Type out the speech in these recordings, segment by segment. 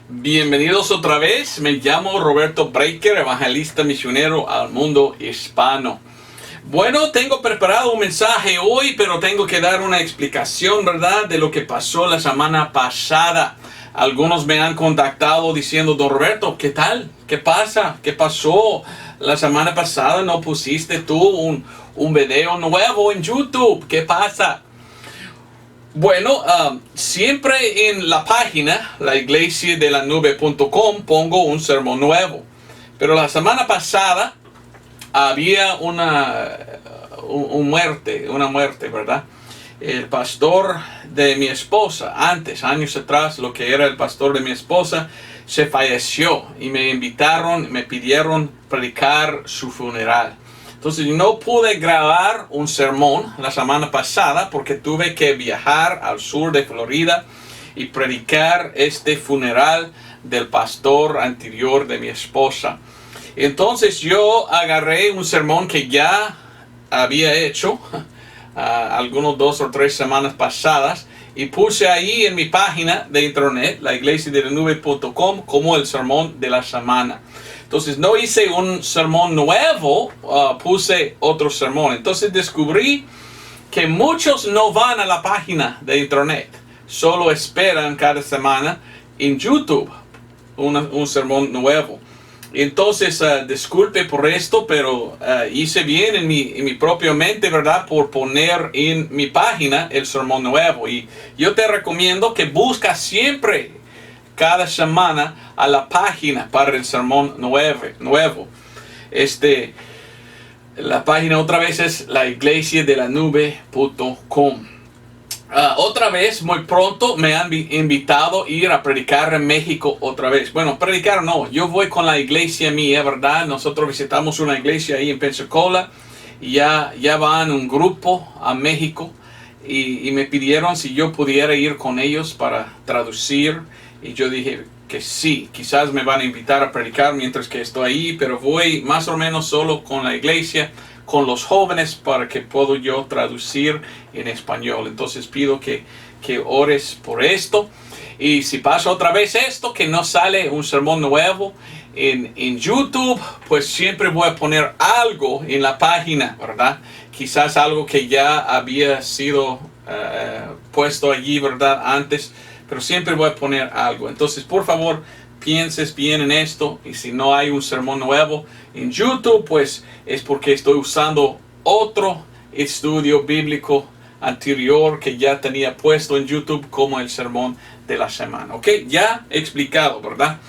Bienvenidos otra vez, me llamo Roberto Breaker, evangelista misionero al mundo hispano. Bueno, tengo preparado un mensaje hoy, pero tengo que dar una explicación, ¿verdad?, de lo que pasó la semana pasada. Algunos me han contactado diciendo, Don Roberto, ¿qué tal? ¿Qué pasa? ¿Qué pasó? La semana pasada no pusiste tú un video nuevo en YouTube. ¿Qué pasa? Bueno, siempre en la página, laiglesiadelanube.com, pongo un sermón nuevo. Pero la semana pasada había una muerte, ¿verdad? El pastor de mi esposa, años atrás, lo que era el pastor de mi esposa, se falleció y me pidieron predicar su funeral. Entonces no pude grabar un sermón la semana pasada porque tuve que viajar al sur de Florida y predicar este funeral del pastor anterior de mi esposa. Entonces yo agarré un sermón que ya había hecho algunos 2 o 3 semanas pasadas y puse ahí en mi página de internet, laiglesiadelanube.com, como el sermón de la semana. Entonces no hice un sermón nuevo, puse otro sermón. Entonces descubrí que muchos no van a la página de internet, solo esperan cada semana en YouTube un sermón nuevo. Entonces, disculpe por esto, pero hice bien en mi propia mente, ¿verdad?, por poner en mi página el sermón nuevo. Y yo te recomiendo que busques siempre, cada semana, a la página para el sermón nuevo. La página otra vez es laiglesiadelanube.com. Otra vez, muy pronto, me han invitado a ir a predicar en México otra vez. Bueno, predicar no, yo voy con la iglesia mía, ¿verdad? Nosotros visitamos una iglesia ahí en Pensacola y ya van un grupo a México y me pidieron si yo pudiera ir con ellos para traducir y yo dije que sí, quizás me van a invitar a predicar mientras que estoy ahí, pero voy más o menos solo con la iglesia, con los jóvenes, para que puedo yo traducir en español. Entonces pido que ores por esto. Y si pasa otra vez esto, que no sale un sermón nuevo en YouTube, pues siempre voy a poner algo en la página, ¿verdad? Quizás algo que ya había sido puesto allí, ¿verdad?, antes, pero siempre voy a poner algo. Entonces, por favor, pienses bien en esto, y si no hay un sermón nuevo en YouTube, pues es porque estoy usando otro estudio bíblico anterior que ya tenía puesto en YouTube como el sermón de la semana. ¿Ok? Ya he explicado, ¿verdad?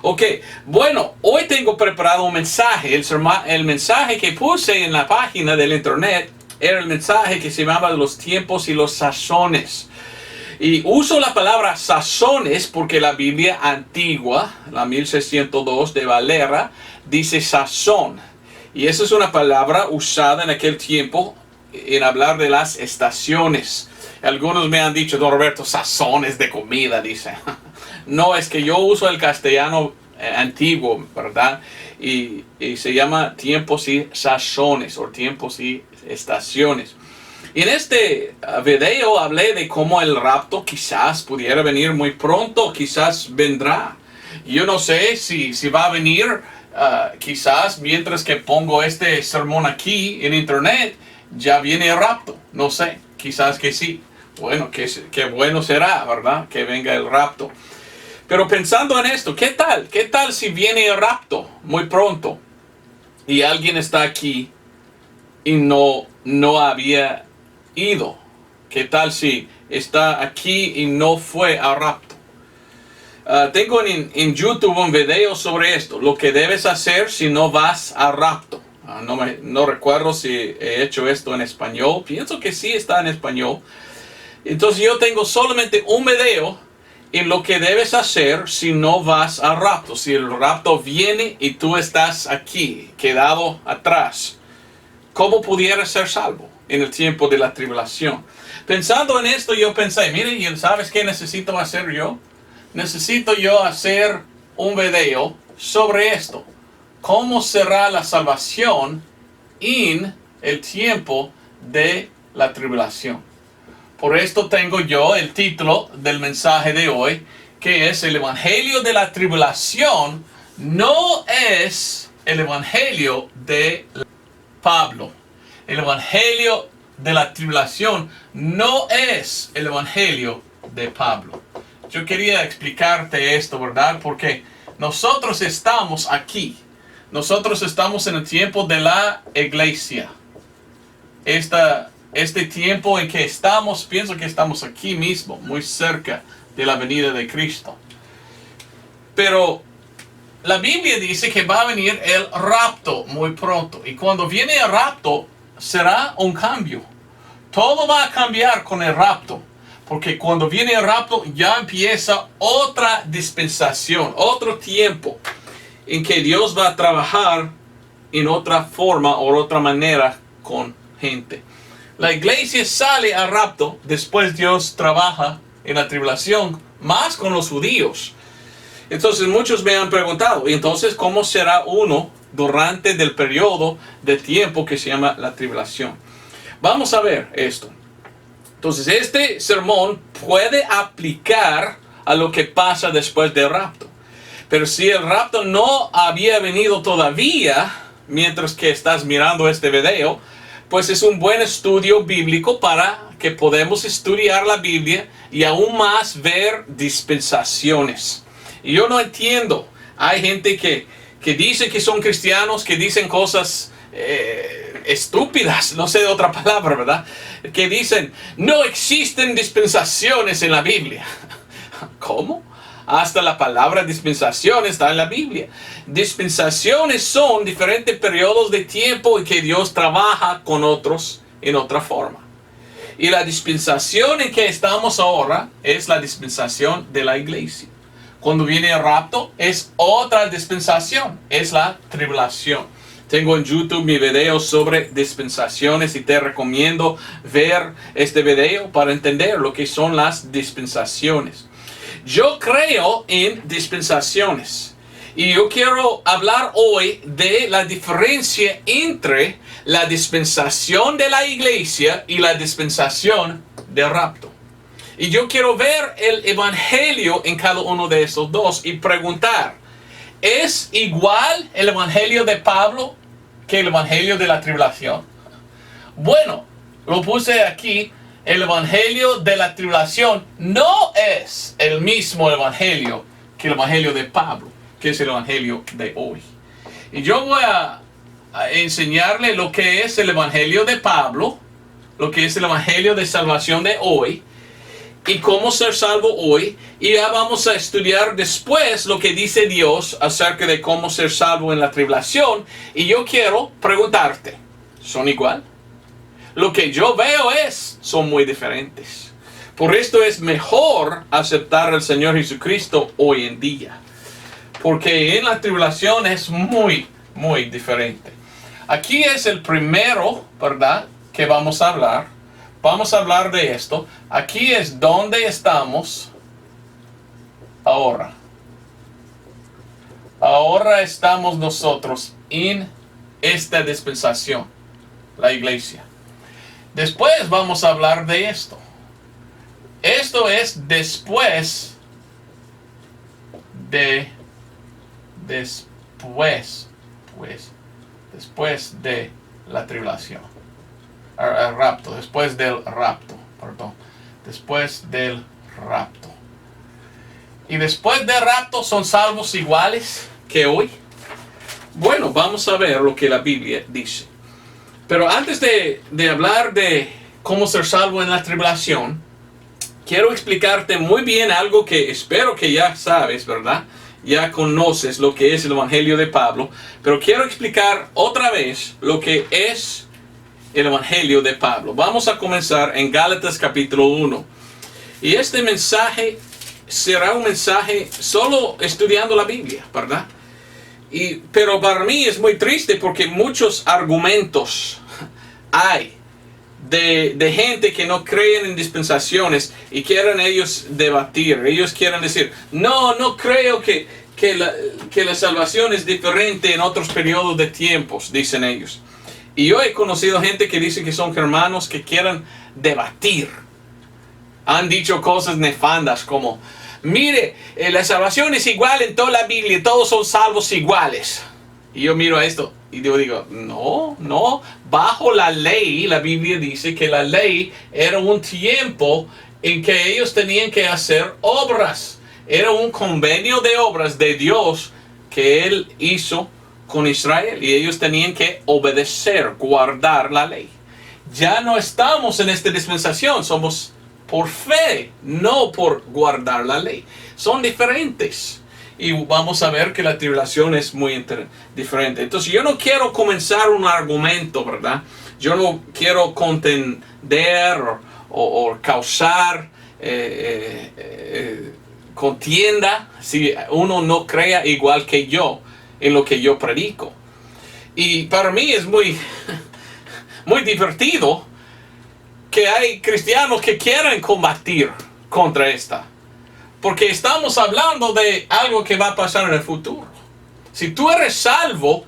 Ok, bueno, hoy tengo preparado un mensaje. El mensaje que puse en la página del internet era el mensaje que se llamaba Los tiempos y los sazones. Y uso la palabra sazones porque la Biblia antigua, la 1602 de Valera, dice sazón. Y esa es una palabra usada en aquel tiempo en hablar de las estaciones. Algunos me han dicho, Don Roberto, sazones de comida, dice. No, es que yo uso el castellano antiguo, ¿verdad? Y se llama tiempos y sazones, o tiempos y estaciones. En este video hablé de cómo el rapto quizás pudiera venir muy pronto, quizás vendrá. Yo no sé si va a venir, quizás mientras que pongo este sermón aquí en internet, ya viene el rapto. No sé, quizás que sí. Bueno, que bueno será, ¿verdad?, que venga el rapto. Pero pensando en esto, ¿qué tal? ¿Qué tal si viene el rapto muy pronto y alguien está aquí y no había ido? ¿Qué tal si está aquí y no fue al rapto? Tengo en YouTube un video sobre esto, lo que debes hacer si no vas al rapto. No recuerdo si he hecho esto en español, pienso que sí está en español. Entonces yo tengo solamente un video en lo que debes hacer si no vas al rapto. Si el rapto viene y tú estás aquí, quedado atrás, ¿cómo pudieras ser salvo en el tiempo de la tribulación? Pensando en esto, yo pensé, mire, ¿sabes qué necesito hacer yo? Necesito yo hacer un video sobre esto. ¿Cómo será la salvación en el tiempo de la tribulación? Por esto tengo yo el título del mensaje de hoy, que es el evangelio de la tribulación, no es el evangelio de Pablo. El evangelio de la tribulación no es el evangelio de Pablo. Yo quería explicarte esto, ¿verdad? Porque nosotros estamos aquí. Nosotros estamos en el tiempo de la iglesia. Este tiempo en que estamos, pienso que estamos aquí mismo, muy cerca de la venida de Cristo. Pero la Biblia dice que va a venir el rapto muy pronto. Y cuando viene el rapto, será un cambio. Todo va a cambiar con el rapto. Porque cuando viene el rapto, ya empieza otra dispensación, otro tiempo en que Dios va a trabajar en otra forma o otra manera con gente. La iglesia sale al rapto, después Dios trabaja en la tribulación, más con los judíos. Entonces muchos me han preguntado, ¿y entonces cómo será uno durante el periodo de tiempo que se llama la tribulación? Vamos a ver esto. Entonces este sermón puede aplicar a lo que pasa después del rapto. Pero si el rapto no había venido todavía, mientras que estás mirando este video, pues es un buen estudio bíblico para que podamos estudiar la Biblia y aún más ver dispensaciones. Y yo no entiendo. Hay gente que dice que son cristianos, que dicen cosas estúpidas, no sé de otra palabra, ¿verdad? Que dicen, no existen dispensaciones en la Biblia. ¿Cómo? Hasta la palabra dispensación está en la Biblia. Dispensaciones son diferentes periodos de tiempo en que Dios trabaja con otros en otra forma. Y la dispensación en que estamos ahora es la dispensación de la iglesia. Cuando viene el rapto es otra dispensación, es la tribulación. Tengo en YouTube mi video sobre dispensaciones y te recomiendo ver este video para entender lo que son las dispensaciones. Yo creo en dispensaciones y yo quiero hablar hoy de la diferencia entre la dispensación de la iglesia y la dispensación del rapto. Y yo quiero ver el evangelio en cada uno de esos dos y preguntar, ¿es igual el evangelio de Pablo que el evangelio de la tribulación? Bueno, lo puse aquí. El evangelio de la tribulación no es el mismo evangelio que el evangelio de Pablo, que es el evangelio de hoy. Y yo voy a enseñarle lo que es el evangelio de Pablo, lo que es el evangelio de salvación de hoy, y cómo ser salvo hoy. Y ya vamos a estudiar después lo que dice Dios acerca de cómo ser salvo en la tribulación. Y yo quiero preguntarte, ¿son igual? Lo que yo veo son muy diferentes. Por esto es mejor aceptar al Señor Jesucristo hoy en día. Porque en la tribulación es muy, muy diferente. Aquí es el primero, ¿verdad?, que vamos a hablar. Vamos a hablar de esto. Aquí es donde estamos ahora. Ahora estamos nosotros en esta dispensación, la iglesia. Después vamos a hablar de esto. Esto es después de la tribulación. El rapto, después del rapto, perdón. Después del rapto. Y después del rapto, ¿son salvos iguales que hoy? Bueno, vamos a ver lo que la Biblia dice. Pero antes de hablar de cómo ser salvo en la tribulación, quiero explicarte muy bien algo que espero que ya sabes, ¿verdad? Ya conoces lo que es el evangelio de Pablo, pero quiero explicar otra vez lo que es el evangelio de Pablo. Vamos a comenzar en Gálatas capítulo 1. Y este mensaje será un mensaje solo estudiando la Biblia, ¿verdad? Pero para mí es muy triste porque muchos argumentos hay de gente que no creen en dispensaciones y quieren ellos debatir. Ellos quieren decir, no creo que la salvación es diferente en otros periodos de tiempos, dicen ellos. Y yo he conocido gente que dice que son hermanos que quieren debatir. Han dicho cosas nefandas como, mire, la salvación es igual en toda la Biblia, todos son salvos iguales. Y yo miro a esto y yo digo, no, bajo la ley, la Biblia dice que la ley era un tiempo en que ellos tenían que hacer obras. Era un convenio de obras de Dios que Él hizo con Israel y ellos tenían que obedecer, guardar la ley. Ya no estamos en esta dispensación, somos por fe, no por guardar la ley. Son diferentes. Y vamos a ver que la tribulación es muy diferente. Entonces yo no quiero comenzar un argumento, ¿verdad? Yo no quiero contender o causar contienda si uno no crea igual que yo en lo que yo predico. Y para mí es muy divertido que hay cristianos que quieren combatir contra esta. Porque estamos hablando de algo que va a pasar en el futuro. Si tú eres salvo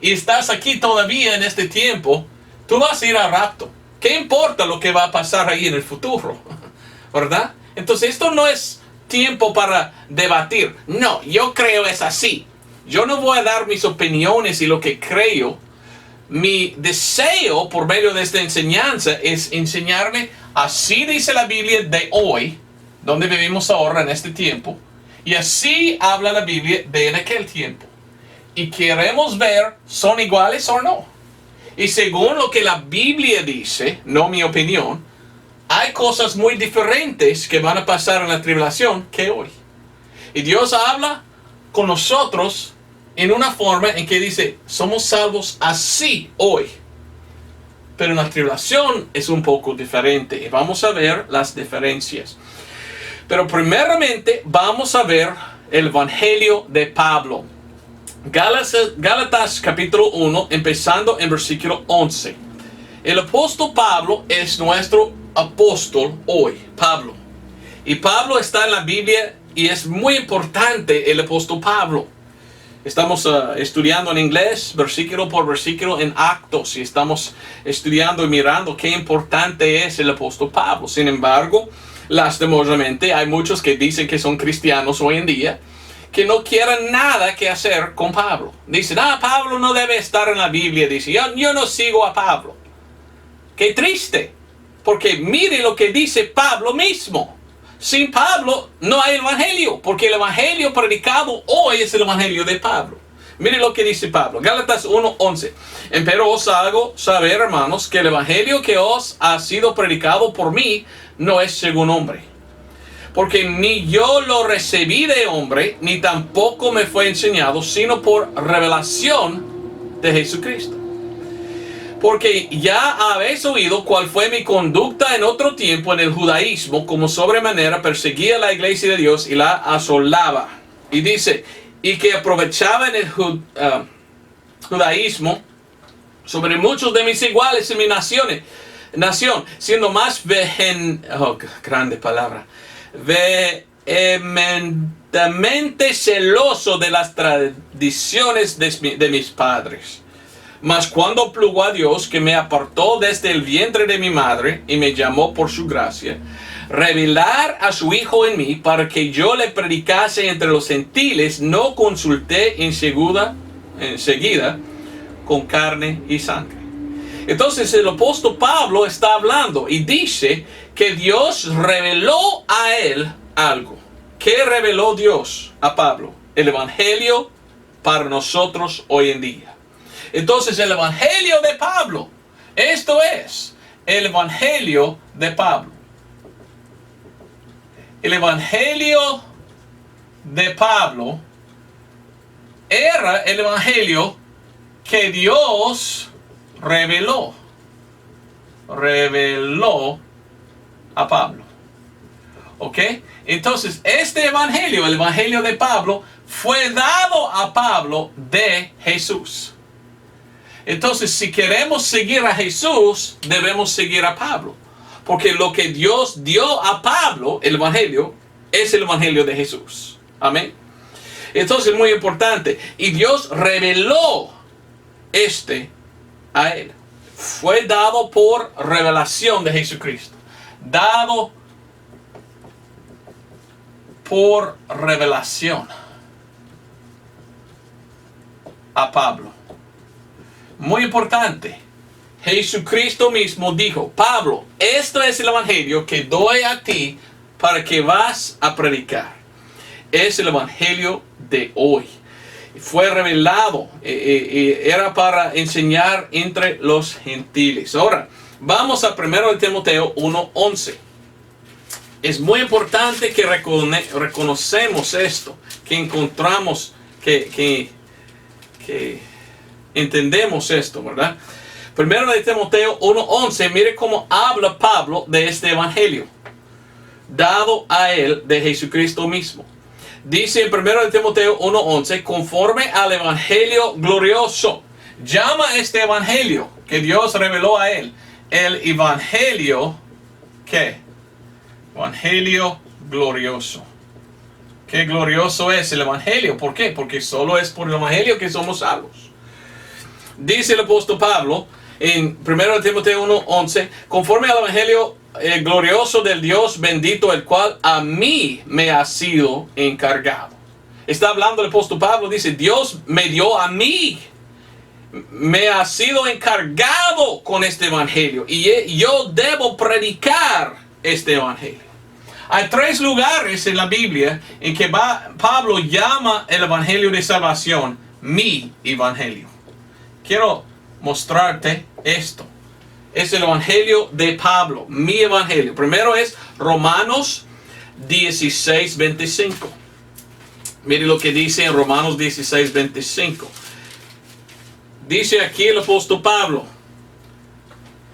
y estás aquí todavía en este tiempo, tú vas a ir al rapto. ¿Qué importa lo que va a pasar ahí en el futuro? ¿Verdad? Entonces esto no es tiempo para debatir. No, yo creo es así. Yo no voy a dar mis opiniones y lo que creo. Mi deseo por medio de esta enseñanza es enseñarle así dice la Biblia de hoy, donde vivimos ahora en este tiempo, y así habla la Biblia de en aquel tiempo. Y queremos ver, ¿son iguales o no? Y según lo que la Biblia dice, no mi opinión, hay cosas muy diferentes que van a pasar en la tribulación que hoy. Y Dios habla con nosotros en una forma en que dice, somos salvos así hoy. Pero en la tribulación es un poco diferente. Y vamos a ver las diferencias. Pero primeramente vamos a ver el Evangelio de Pablo. Gálatas capítulo 1, empezando en versículo 11. El apóstol Pablo es nuestro apóstol hoy, Pablo. Y Pablo está en la Biblia y es muy importante el apóstol Pablo. Estamos estudiando en inglés, versículo por versículo en Actos. Y estamos estudiando y mirando qué importante es el apóstol Pablo. Sin embargo, lastimosamente hay muchos que dicen que son cristianos hoy en día que no quieren nada que hacer con Pablo. Dicen, Pablo no debe estar en la Biblia. Dice, yo no sigo a Pablo. Qué triste, porque mire lo que dice Pablo mismo. Sin Pablo no hay evangelio, porque el evangelio predicado hoy es el evangelio de Pablo. Mire lo que dice Pablo, Gálatas 1:11. Empero os hago saber, hermanos, que el evangelio que os ha sido predicado por mí no es según hombre. Porque ni yo lo recibí de hombre, ni tampoco me fue enseñado, sino por revelación de Jesucristo. Porque ya habéis oído cuál fue mi conducta en otro tiempo en el judaísmo, como sobremanera perseguía la iglesia de Dios y la asolaba. Y dice, y que aprovechaba en el judaísmo sobre muchos de mis iguales en mi nación, siendo más grande palabra, vehementemente celoso de las tradiciones de mis padres. Mas cuando plugo a Dios, que me apartó desde el vientre de mi madre y me llamó por su gracia, revelar a su Hijo en mí para que yo le predicase entre los gentiles, no consulté enseguida con carne y sangre. Entonces el apóstol Pablo está hablando y dice que Dios reveló a él algo. ¿Qué reveló Dios a Pablo? El evangelio para nosotros hoy en día. Entonces el evangelio de Pablo, esto es el evangelio de Pablo. El evangelio de Pablo era el evangelio que Dios reveló a Pablo. ¿Ok? Entonces este evangelio, el evangelio de Pablo, fue dado a Pablo de Jesús. Entonces, si queremos seguir a Jesús, debemos seguir a Pablo. Porque lo que Dios dio a Pablo, el evangelio, es el evangelio de Jesús. Amén. Entonces, muy importante. Y Dios reveló a él. Fue dado por revelación de Jesucristo. Dado por revelación a Pablo. Muy importante. Jesucristo mismo dijo, Pablo, esto es el evangelio que doy a ti para que vas a predicar. Es el evangelio de hoy. Fue revelado, era para enseñar entre los gentiles. Ahora, vamos a 1 Timoteo 1:11. Es muy importante que reconocemos esto, que encontramos, que entendemos esto, ¿verdad? 1 Timoteo 1:11, mire cómo habla Pablo de este evangelio, dado a él de Jesucristo mismo. Dice en 1 Timoteo 1:11, conforme al evangelio glorioso. Llama este evangelio que Dios reveló a él, el evangelio, ¿qué? Evangelio glorioso. ¿Qué glorioso es el evangelio? ¿Por qué? Porque solo es por el evangelio que somos salvos. Dice el apóstol Pablo en 1 Timoteo 1:11, conforme al evangelio glorioso del Dios bendito, el cual a mí me ha sido encargado. Está hablando el apóstol Pablo, dice, Dios me dio a mí, me ha sido encargado con este evangelio, y yo debo predicar este evangelio. Hay 3 lugares en la Biblia en que Pablo llama el evangelio de salvación mi evangelio. Quiero mostrarte esto. Es el evangelio de Pablo, mi evangelio. Primero es Romanos 16:25. Mire lo que dice en Romanos 16:25. Dice aquí el apóstol Pablo,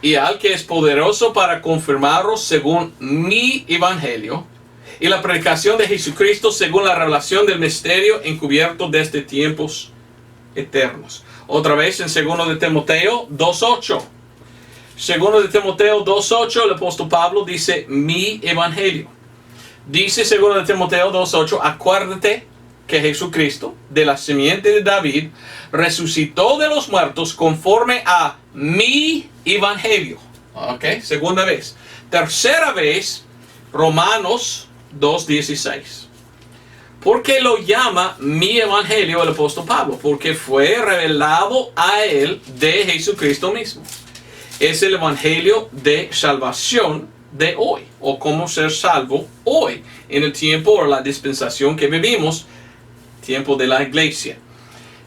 y al que es poderoso para confirmaros según mi evangelio y la predicación de Jesucristo según la revelación del misterio encubierto desde tiempos eternos. Otra vez en 2 de Timoteo 2:8. 2 de Timoteo 2:8, el apóstol Pablo dice mi evangelio. Dice 2 de Timoteo 2:8, acuérdate que Jesucristo, de la simiente de David, resucitó de los muertos conforme a mi evangelio. Ok, segunda vez. Tercera vez, Romanos 2:16. ¿Por qué lo llama mi evangelio el apóstol Pablo? Porque fue revelado a él de Jesucristo mismo. Es el evangelio de salvación de hoy, o cómo ser salvo hoy, en el tiempo o la dispensación que vivimos, tiempo de la iglesia.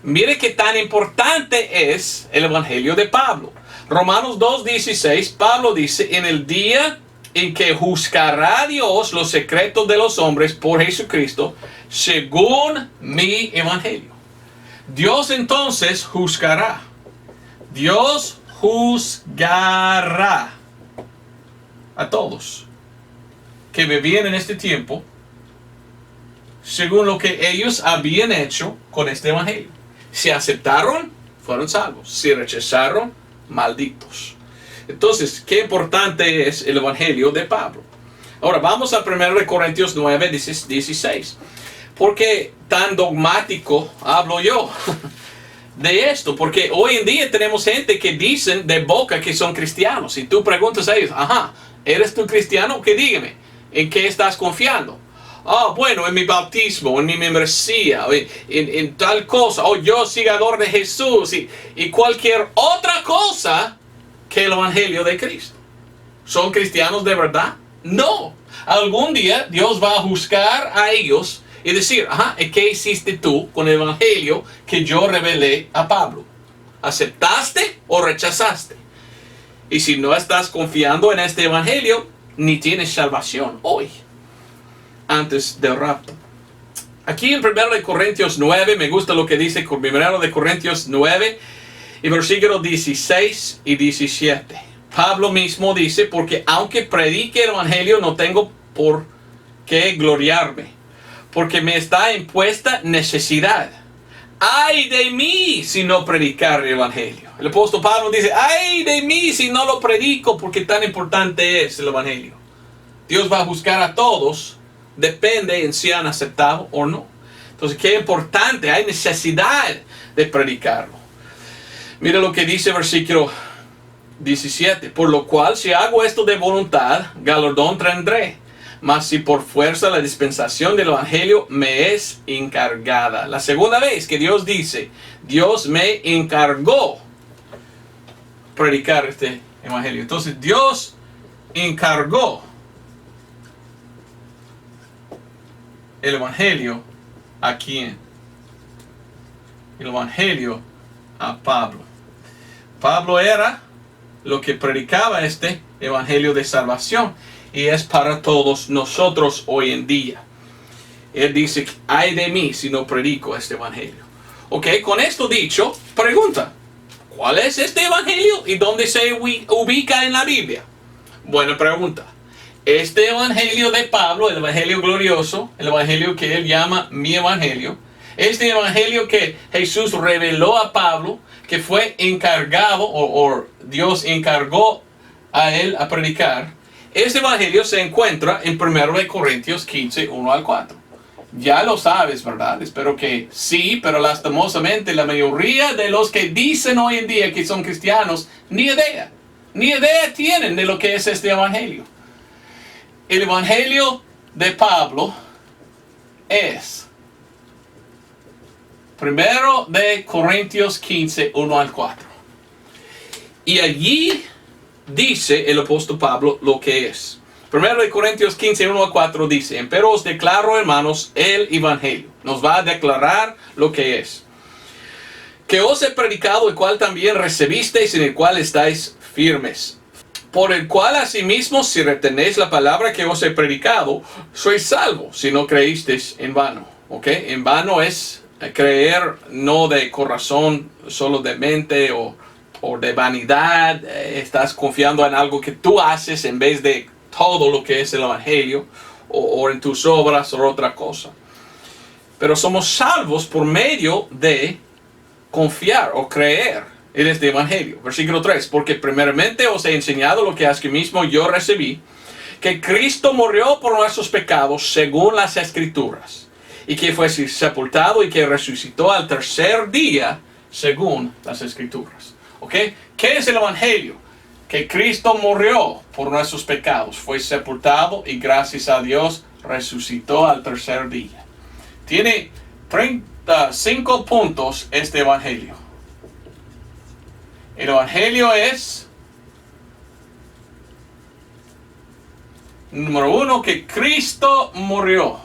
Mire qué tan importante es el evangelio de Pablo. Romanos 2:16, Pablo dice, en el día en que juzgará Dios los secretos de los hombres por Jesucristo, según mi evangelio. Dios entonces juzgará. Dios juzgará a todos que vivían en este tiempo según lo que ellos habían hecho con este evangelio. Si aceptaron, fueron salvos. Si rechazaron, malditos. Entonces, qué importante es el evangelio de Pablo. Ahora, vamos a 1 Corintios 9:16. ¿Por qué tan dogmático hablo yo de esto? Porque hoy en día tenemos gente que dicen de boca que son cristianos. Y tú preguntas a ellos, ajá, ¿eres tú cristiano? Que dígame, ¿en qué estás confiando? Bueno, en mi bautismo, en mi membresía, en tal cosa. Yo seguidor de Jesús y cualquier otra cosa que el evangelio de Cristo. ¿Son cristianos de verdad? No. Algún día Dios va a juzgar a ellos y decir, ajá, ¿qué hiciste tú con el evangelio que yo revelé a Pablo? ¿Aceptaste o rechazaste? Y si no estás confiando en este evangelio, ni tienes salvación hoy, antes del rapto. Aquí en 1 Corintios 9, me gusta lo que dice 1 Corintios 9 y versículos 16 y 17. Pablo mismo dice, porque aunque predique el evangelio, no tengo por qué gloriarme, porque me está impuesta necesidad. ¡Ay de mí si no predicar el evangelio! El apóstol Pablo dice, ¡ay de mí si no lo predico! Porque tan importante es el evangelio. Dios va a juzgar a todos, depende en si han aceptado o no. Entonces, qué importante, hay necesidad de predicarlo. Mira lo que dice el versículo 17. Por lo cual, si hago esto de voluntad, galardón tendré. mas si por fuerza la dispensación del Evangelio me es encargada. La segunda vez que Dios dice, Dios me encargó predicar este Evangelio. Entonces Dios encargó el Evangelio ¿a quién? El Evangelio a Pablo. Pablo era lo que predicaba este Evangelio de salvación y es para todos nosotros hoy en día. Él dice, ay de mí si no predico este Evangelio. Ok, con esto dicho, pregunta, ¿cuál es este Evangelio y dónde se ubica en la Biblia? Buena pregunta. Este Evangelio de Pablo, el Evangelio glorioso, el Evangelio que él llama mi Evangelio, este Evangelio que Jesús reveló a Pablo, que fue encargado, o Dios encargó a él a predicar, este Evangelio se encuentra en 1 Corintios 15, 1 al 4. Ya lo sabes, ¿verdad? Espero que sí, pero lastimosamente la mayoría de los que dicen hoy en día que son cristianos, ni idea tienen de lo que es este Evangelio. El Evangelio de Pablo es 1 Corintios 15, 1 al 4. Y allí dice el apóstol Pablo lo que es. 1 Corintios 15, 1 al 4 dice, pero os declaro, hermanos, el Evangelio. Nos va a declarar lo que es. Que os he predicado, el cual también recibisteis, en el cual estáis firmes. Por el cual asimismo, si retenéis la palabra que os he predicado, sois salvos, si no creísteis en vano. ¿Ok? En vano es creer no de corazón, solo de mente o de vanidad. Estás confiando en algo que tú haces en vez de todo lo que es el Evangelio o en tus obras o otra cosa. Pero somos salvos por medio de confiar o creer en este Evangelio. Versículo 3. Porque primeramente os he enseñado lo que asimismo yo recibí, que Cristo murió por nuestros pecados según las Escrituras, y que fue sepultado y que resucitó al tercer día según las Escrituras. ¿Ok? ¿Qué es el Evangelio? Que Cristo murió por nuestros pecados, fue sepultado y gracias a Dios resucitó al tercer día. Tiene 35 puntos este Evangelio. El Evangelio es, número 1, que Cristo murió.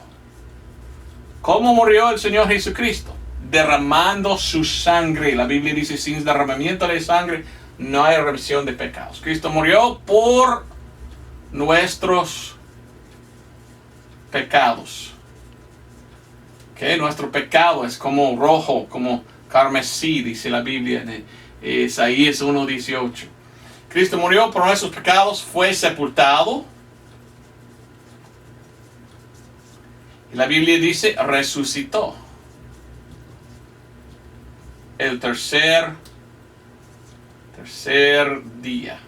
¿Cómo murió el Señor Jesucristo? Derramando su sangre. La Biblia dice, sin derramamiento de sangre no hay remisión de pecados. Cristo murió por nuestros pecados. ¿Okay? Nuestro pecado es como rojo, como carmesí, dice la Biblia en Isaías 1:18. Cristo murió por nuestros pecados, fue sepultado. Y la Biblia dice, resucitó. El tercer día.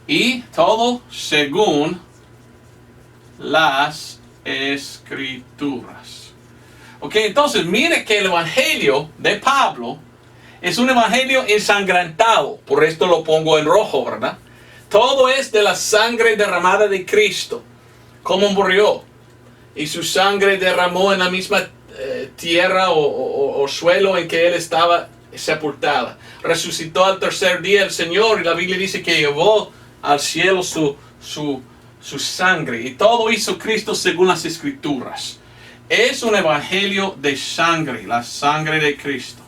Y todo según las Escrituras. Ok, entonces mire que el Evangelio de Pablo es un Evangelio ensangrentado. Por esto lo pongo en rojo, ¿verdad? Todo es de la sangre derramada de Cristo. Cómo murió. Y su sangre derramó en la misma tierra o suelo en que él estaba sepultada. Resucitó al tercer día el Señor y la Biblia dice que llevó al cielo su sangre. Y todo hizo Cristo según las Escrituras. Es un evangelio de sangre, la sangre de Cristo.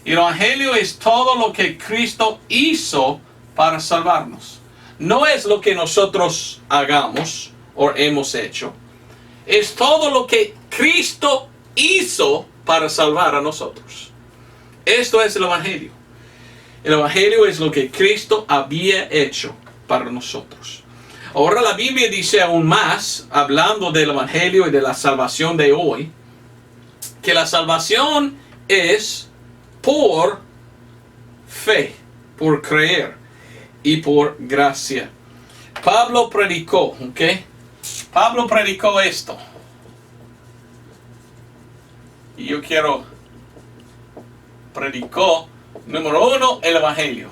Y el evangelio es todo lo que Cristo hizo para salvarnos. No es lo que nosotros hagamos o hemos hecho. Es todo lo que Cristo hizo para salvar a nosotros. Esto es el evangelio. El evangelio es lo que Cristo había hecho para nosotros. Ahora la Biblia dice aún más, hablando del Evangelio y de la salvación de hoy, que la salvación es por fe, por creer y por gracia. Pablo predicó, ¿ok? Pablo predicó esto. Y yo quiero, predicó, número 1, el Evangelio.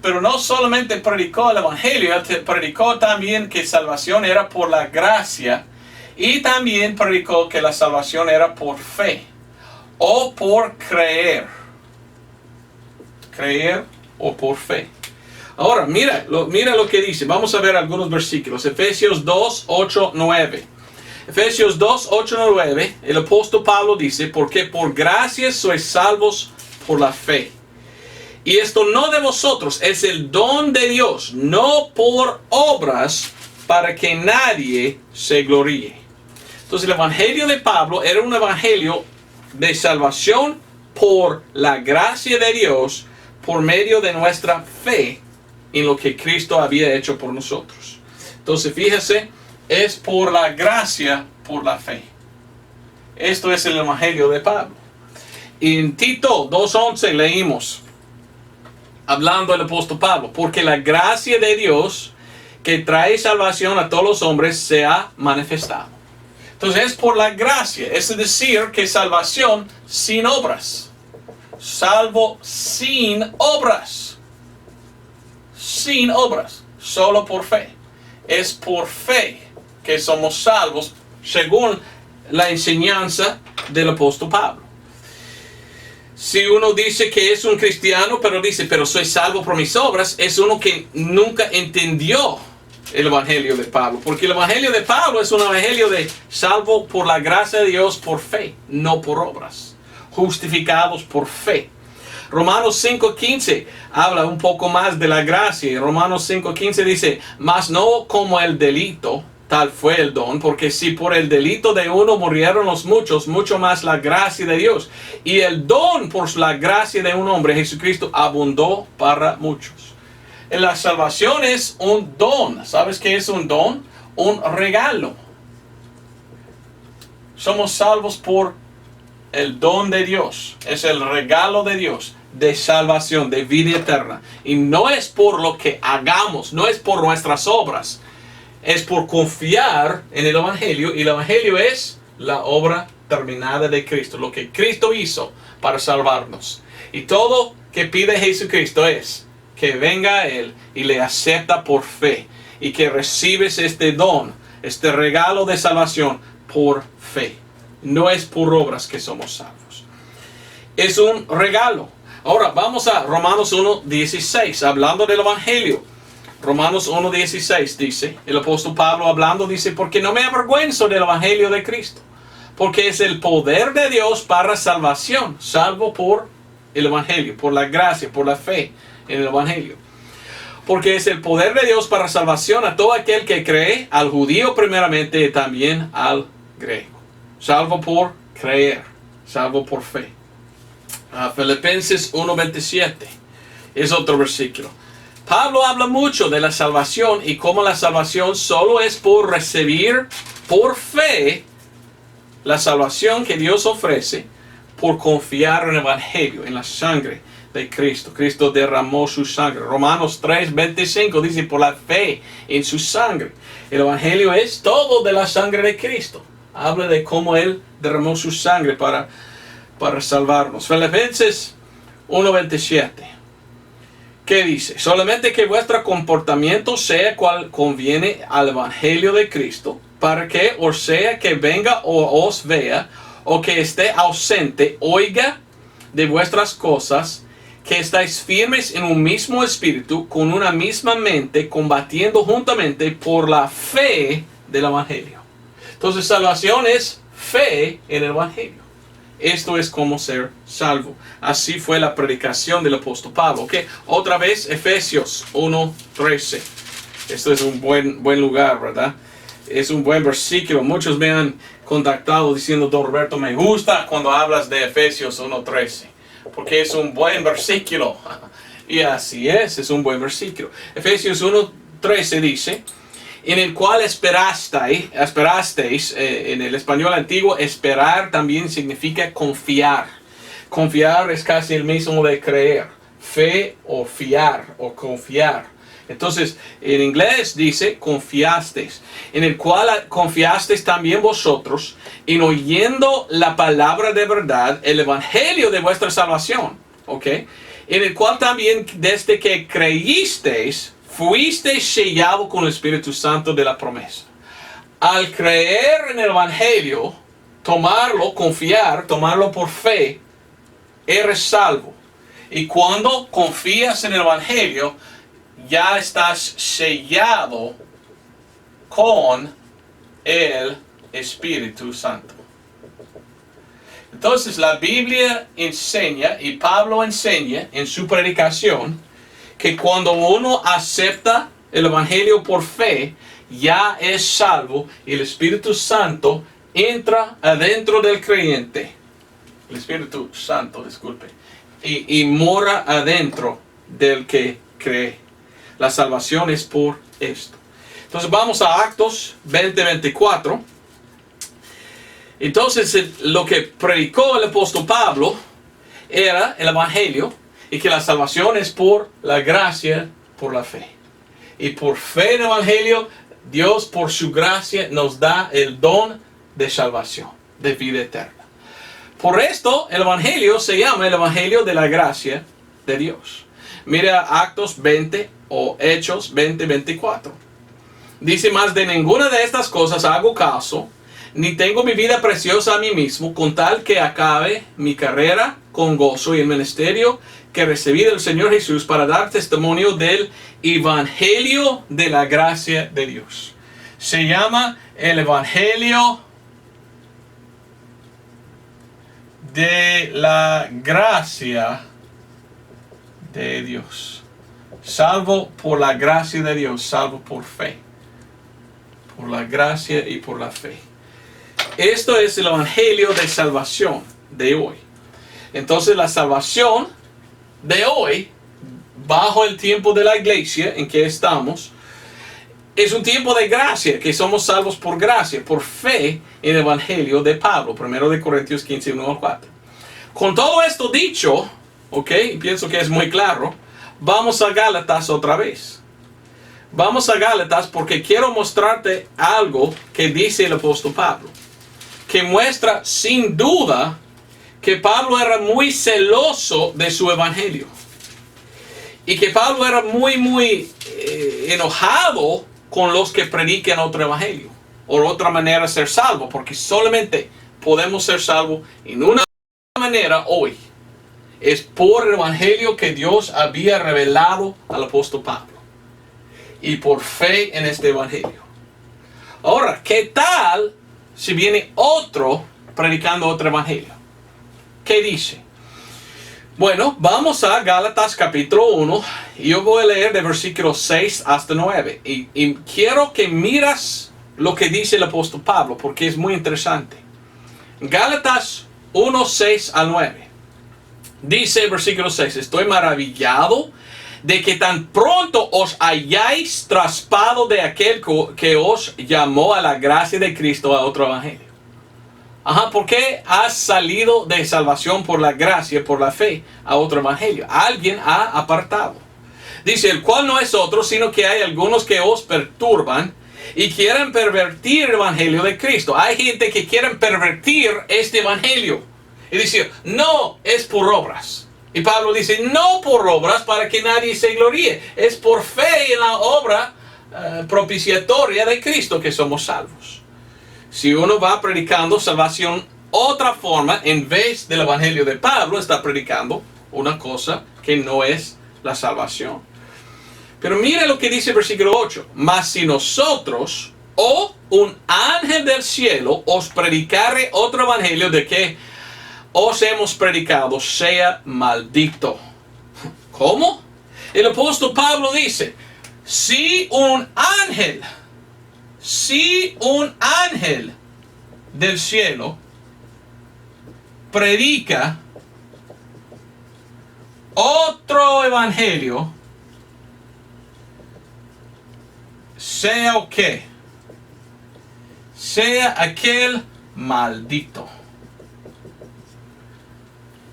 pero no solamente predicó el Evangelio, él predicó también que salvación era por la gracia, y también predicó que la salvación era por fe, o por creer. Creer o por fe. Ahora, mira lo que dice. Vamos a ver algunos versículos. Efesios 2, 8, 9. Efesios 2, 8, 9. El apóstol Pablo dice, porque por gracia sois salvos por la fe. Y esto no de vosotros, es el don de Dios, no por obras, para que nadie se gloríe. Entonces el evangelio de Pablo era un evangelio de salvación por la gracia de Dios, por medio de nuestra fe en lo que Cristo había hecho por nosotros. Entonces fíjese, es por la gracia, por la fe. Esto es el evangelio de Pablo. En Tito 2:11 leímos, hablando el apóstol Pablo, porque la gracia de Dios que trae salvación a todos los hombres se ha manifestado. Entonces es por la gracia, es decir, que salvación sin obras. Salvo sin obras. Sin obras, solo por fe. Es por fe que somos salvos, según la enseñanza del apóstol Pablo. Si uno dice que es un cristiano, pero soy salvo por mis obras, es uno que nunca entendió el evangelio de Pablo. Porque el evangelio de Pablo es un evangelio de salvo por la gracia de Dios por fe, no por obras. Justificados por fe. Romanos 5:15 habla un poco más de la gracia. Romanos 5:15 dice, mas no como el delito, tal fue el don, porque si por el delito de uno murieron los muchos, mucho más la gracia de Dios. Y el don por la gracia de un hombre, Jesucristo, abundó para muchos. La salvación es un don. ¿Sabes qué es un don? Un regalo. Somos salvos por el don de Dios. Es el regalo de Dios de salvación, de vida eterna. Y no es por lo que hagamos, no es por nuestras obras. Es por confiar en el evangelio. Y el evangelio es la obra terminada de Cristo. Lo que Cristo hizo para salvarnos. Y todo que pide Jesucristo es que venga a Él y le acepta por fe. Y que recibes este don, este regalo de salvación por fe. No es por obras que somos salvos. Es un regalo. Ahora vamos a Romanos 1:16, hablando del evangelio. Romanos 1:16 dice, el apóstol Pablo hablando dice, porque no me avergüenzo del evangelio de Cristo, porque es el poder de Dios para salvación, salvo por el evangelio, por la gracia, por la fe en el evangelio. Porque es el poder de Dios para salvación a todo aquel que cree, al judío primeramente y también al griego. Salvo por creer, salvo por fe. Filipenses 1:27 es otro versículo. Pablo habla mucho de la salvación y cómo la salvación solo es por recibir por fe la salvación que Dios ofrece, por confiar en el evangelio, en la sangre de Cristo. Cristo derramó su sangre. Romanos 3:25 dice, por la fe en su sangre. El evangelio es todo de la sangre de Cristo. Habla de cómo Él derramó su sangre para salvarnos. Filipenses 1:27. ¿Qué dice? Solamente que vuestro comportamiento sea cual conviene al evangelio de Cristo, para que, o sea que venga o os vea, o que esté ausente, oiga de vuestras cosas, que estáis firmes en un mismo espíritu, con una misma mente, combatiendo juntamente por la fe del evangelio. Entonces salvación es fe en el evangelio. Esto es como ser salvo. Así fue la predicación del apóstol Pablo. ¿Okay? Otra vez Efesios 1:13. Esto es un buen lugar, ¿verdad? Es un buen versículo. Muchos me han contactado diciendo, Don Roberto, me gusta cuando hablas de Efesios 1:13. Porque es un buen versículo. Y así es un buen versículo. Efesios 1:13 dice, en el cual esperasteis, en el español antiguo, esperar también significa confiar. Confiar es casi el mismo de creer. Fe o fiar o confiar. Entonces, en inglés dice, confiasteis. En el cual confiasteis también vosotros, en oyendo la palabra de verdad, el evangelio de vuestra salvación. ¿Ok? en el cual también desde que creísteis, fuisteis sellados con el Espíritu Santo de la promesa. Al creer en el Evangelio, tomarlo, confiar, tomarlo por fe, eres salvo. Y cuando confías en el Evangelio, ya estás sellado con el Espíritu Santo. Entonces la Biblia enseña, y Pablo enseña en su predicación, que cuando uno acepta el Evangelio por fe, ya es salvo y el Espíritu Santo entra adentro del creyente. El Espíritu Santo, disculpe. Y mora adentro del que cree. La salvación es por esto. Entonces vamos a Actos 20:24. Entonces lo que predicó el apóstol Pablo era el Evangelio y que la salvación es por la gracia, por la fe. Y por fe en el Evangelio, Dios por su gracia nos da el don de salvación, de vida eterna. Por esto el Evangelio se llama el Evangelio de la gracia de Dios. Mira Actos 20 o Hechos 20:24. Dice: más de ninguna de estas cosas hago caso, ni tengo mi vida preciosa a mí mismo, con tal que acabe mi carrera con gozo y el ministerio que recibí del Señor Jesús para dar testimonio del Evangelio de la gracia de Dios. Se llama el Evangelio de la gracia de Dios. Salvo por la gracia de Dios, salvo por fe. Por la gracia y por la fe. Esto es el Evangelio de salvación de hoy. Entonces la salvación de hoy, bajo el tiempo de la iglesia en que estamos, es un tiempo de gracia, que somos salvos por gracia, por fe en el Evangelio de Pablo, 1 Corintios 15, 1 al 4. Con todo esto dicho, ok, y pienso que es muy claro, vamos a Gálatas otra vez. Vamos a Gálatas porque quiero mostrarte algo que dice el apóstol Pablo, que muestra sin duda que Pablo era muy celoso de su evangelio. Y que Pablo era muy enojado con los que predican otro evangelio. O otra manera de ser salvo. Porque solamente podemos ser salvos en una manera hoy. Es por el evangelio que Dios había revelado al apóstol Pablo. Y por fe en este evangelio. Ahora, ¿qué tal si viene otro predicando otro evangelio? ¿Qué dice? Bueno, vamos a Gálatas capítulo 1. Y yo voy a leer de versículos 6 hasta 9. Y quiero que miras lo que dice el apóstol Pablo, porque es muy interesante. Gálatas 1, 6 al 9. Dice el versículo 6. Estoy maravillado de que tan pronto os hayáis traspado de aquel que os llamó a la gracia de Cristo a otro evangelio. ¿Por qué has salido de salvación por la gracia, por la fe, a otro evangelio? Alguien ha apartado. Dice, el cual no es otro, sino que hay algunos que os perturban y quieren pervertir el evangelio de Cristo. Hay gente que quiere pervertir este evangelio y decir, no, es por obras. Y Pablo dice, no por obras para que nadie se gloríe. Es por fe en la obra propiciatoria de Cristo que somos salvos. Si uno va predicando salvación otra forma, en vez del evangelio de Pablo, está predicando una cosa que no es la salvación. Pero mire lo que dice el versículo 8. Mas si nosotros o un ángel del cielo os predicare otro evangelio de que os hemos predicado, sea maldito. ¿Cómo? El apóstol Pablo dice, si un ángel del cielo predica otro evangelio, sea o qué, sea aquel maldito.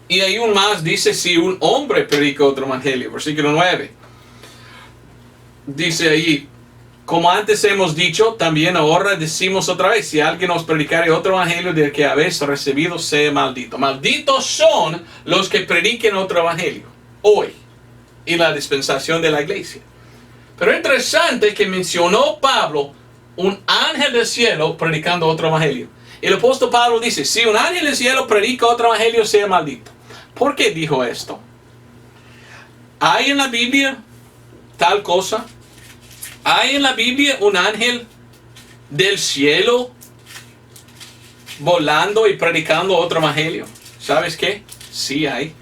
Y hay un más, dice, si un hombre predica otro evangelio, versículo 9. Dice ahí, como antes hemos dicho, también ahora decimos otra vez, si alguien os predicare otro evangelio del que habéis recibido, sea maldito. Malditos son los que prediquen otro evangelio. hoy y la dispensación de la iglesia. Pero interesante que mencionó Pablo un ángel del cielo predicando otro evangelio. El apóstol Pablo dice, si un ángel del cielo predica otro evangelio, sea maldito. ¿Por qué dijo esto? ¿Hay en la Biblia tal cosa? ¿Hay en la Biblia un ángel del cielo volando y predicando otro evangelio? ¿Sabes qué? Sí hay.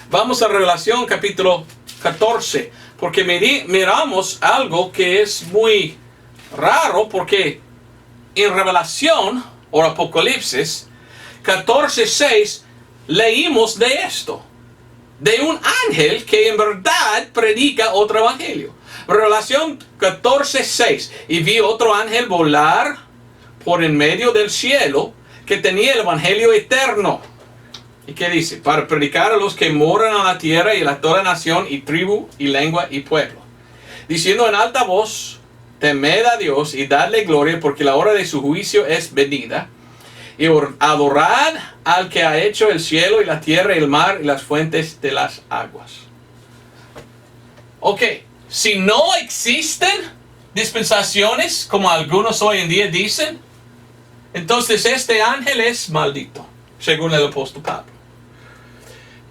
Vamos a Revelación capítulo 14, porque miramos algo que es muy raro, porque en Revelación o Apocalipsis 14:6 leímos de esto, de un ángel que en verdad predica otro evangelio. Revelación 14:6, y vi otro ángel volar por en medio del cielo que tenía el evangelio eterno. ¿Y qué dice? Para predicar a los que moran en la tierra y a toda nación y tribu y lengua y pueblo, diciendo en alta voz, temed a Dios y dadle gloria, porque la hora de su juicio es venida, y adorad al que ha hecho el cielo y la tierra y el mar y las fuentes de las aguas. Ok, si no existen dispensaciones como algunos hoy en día dicen, entonces este ángel es maldito, según el apóstol Pablo.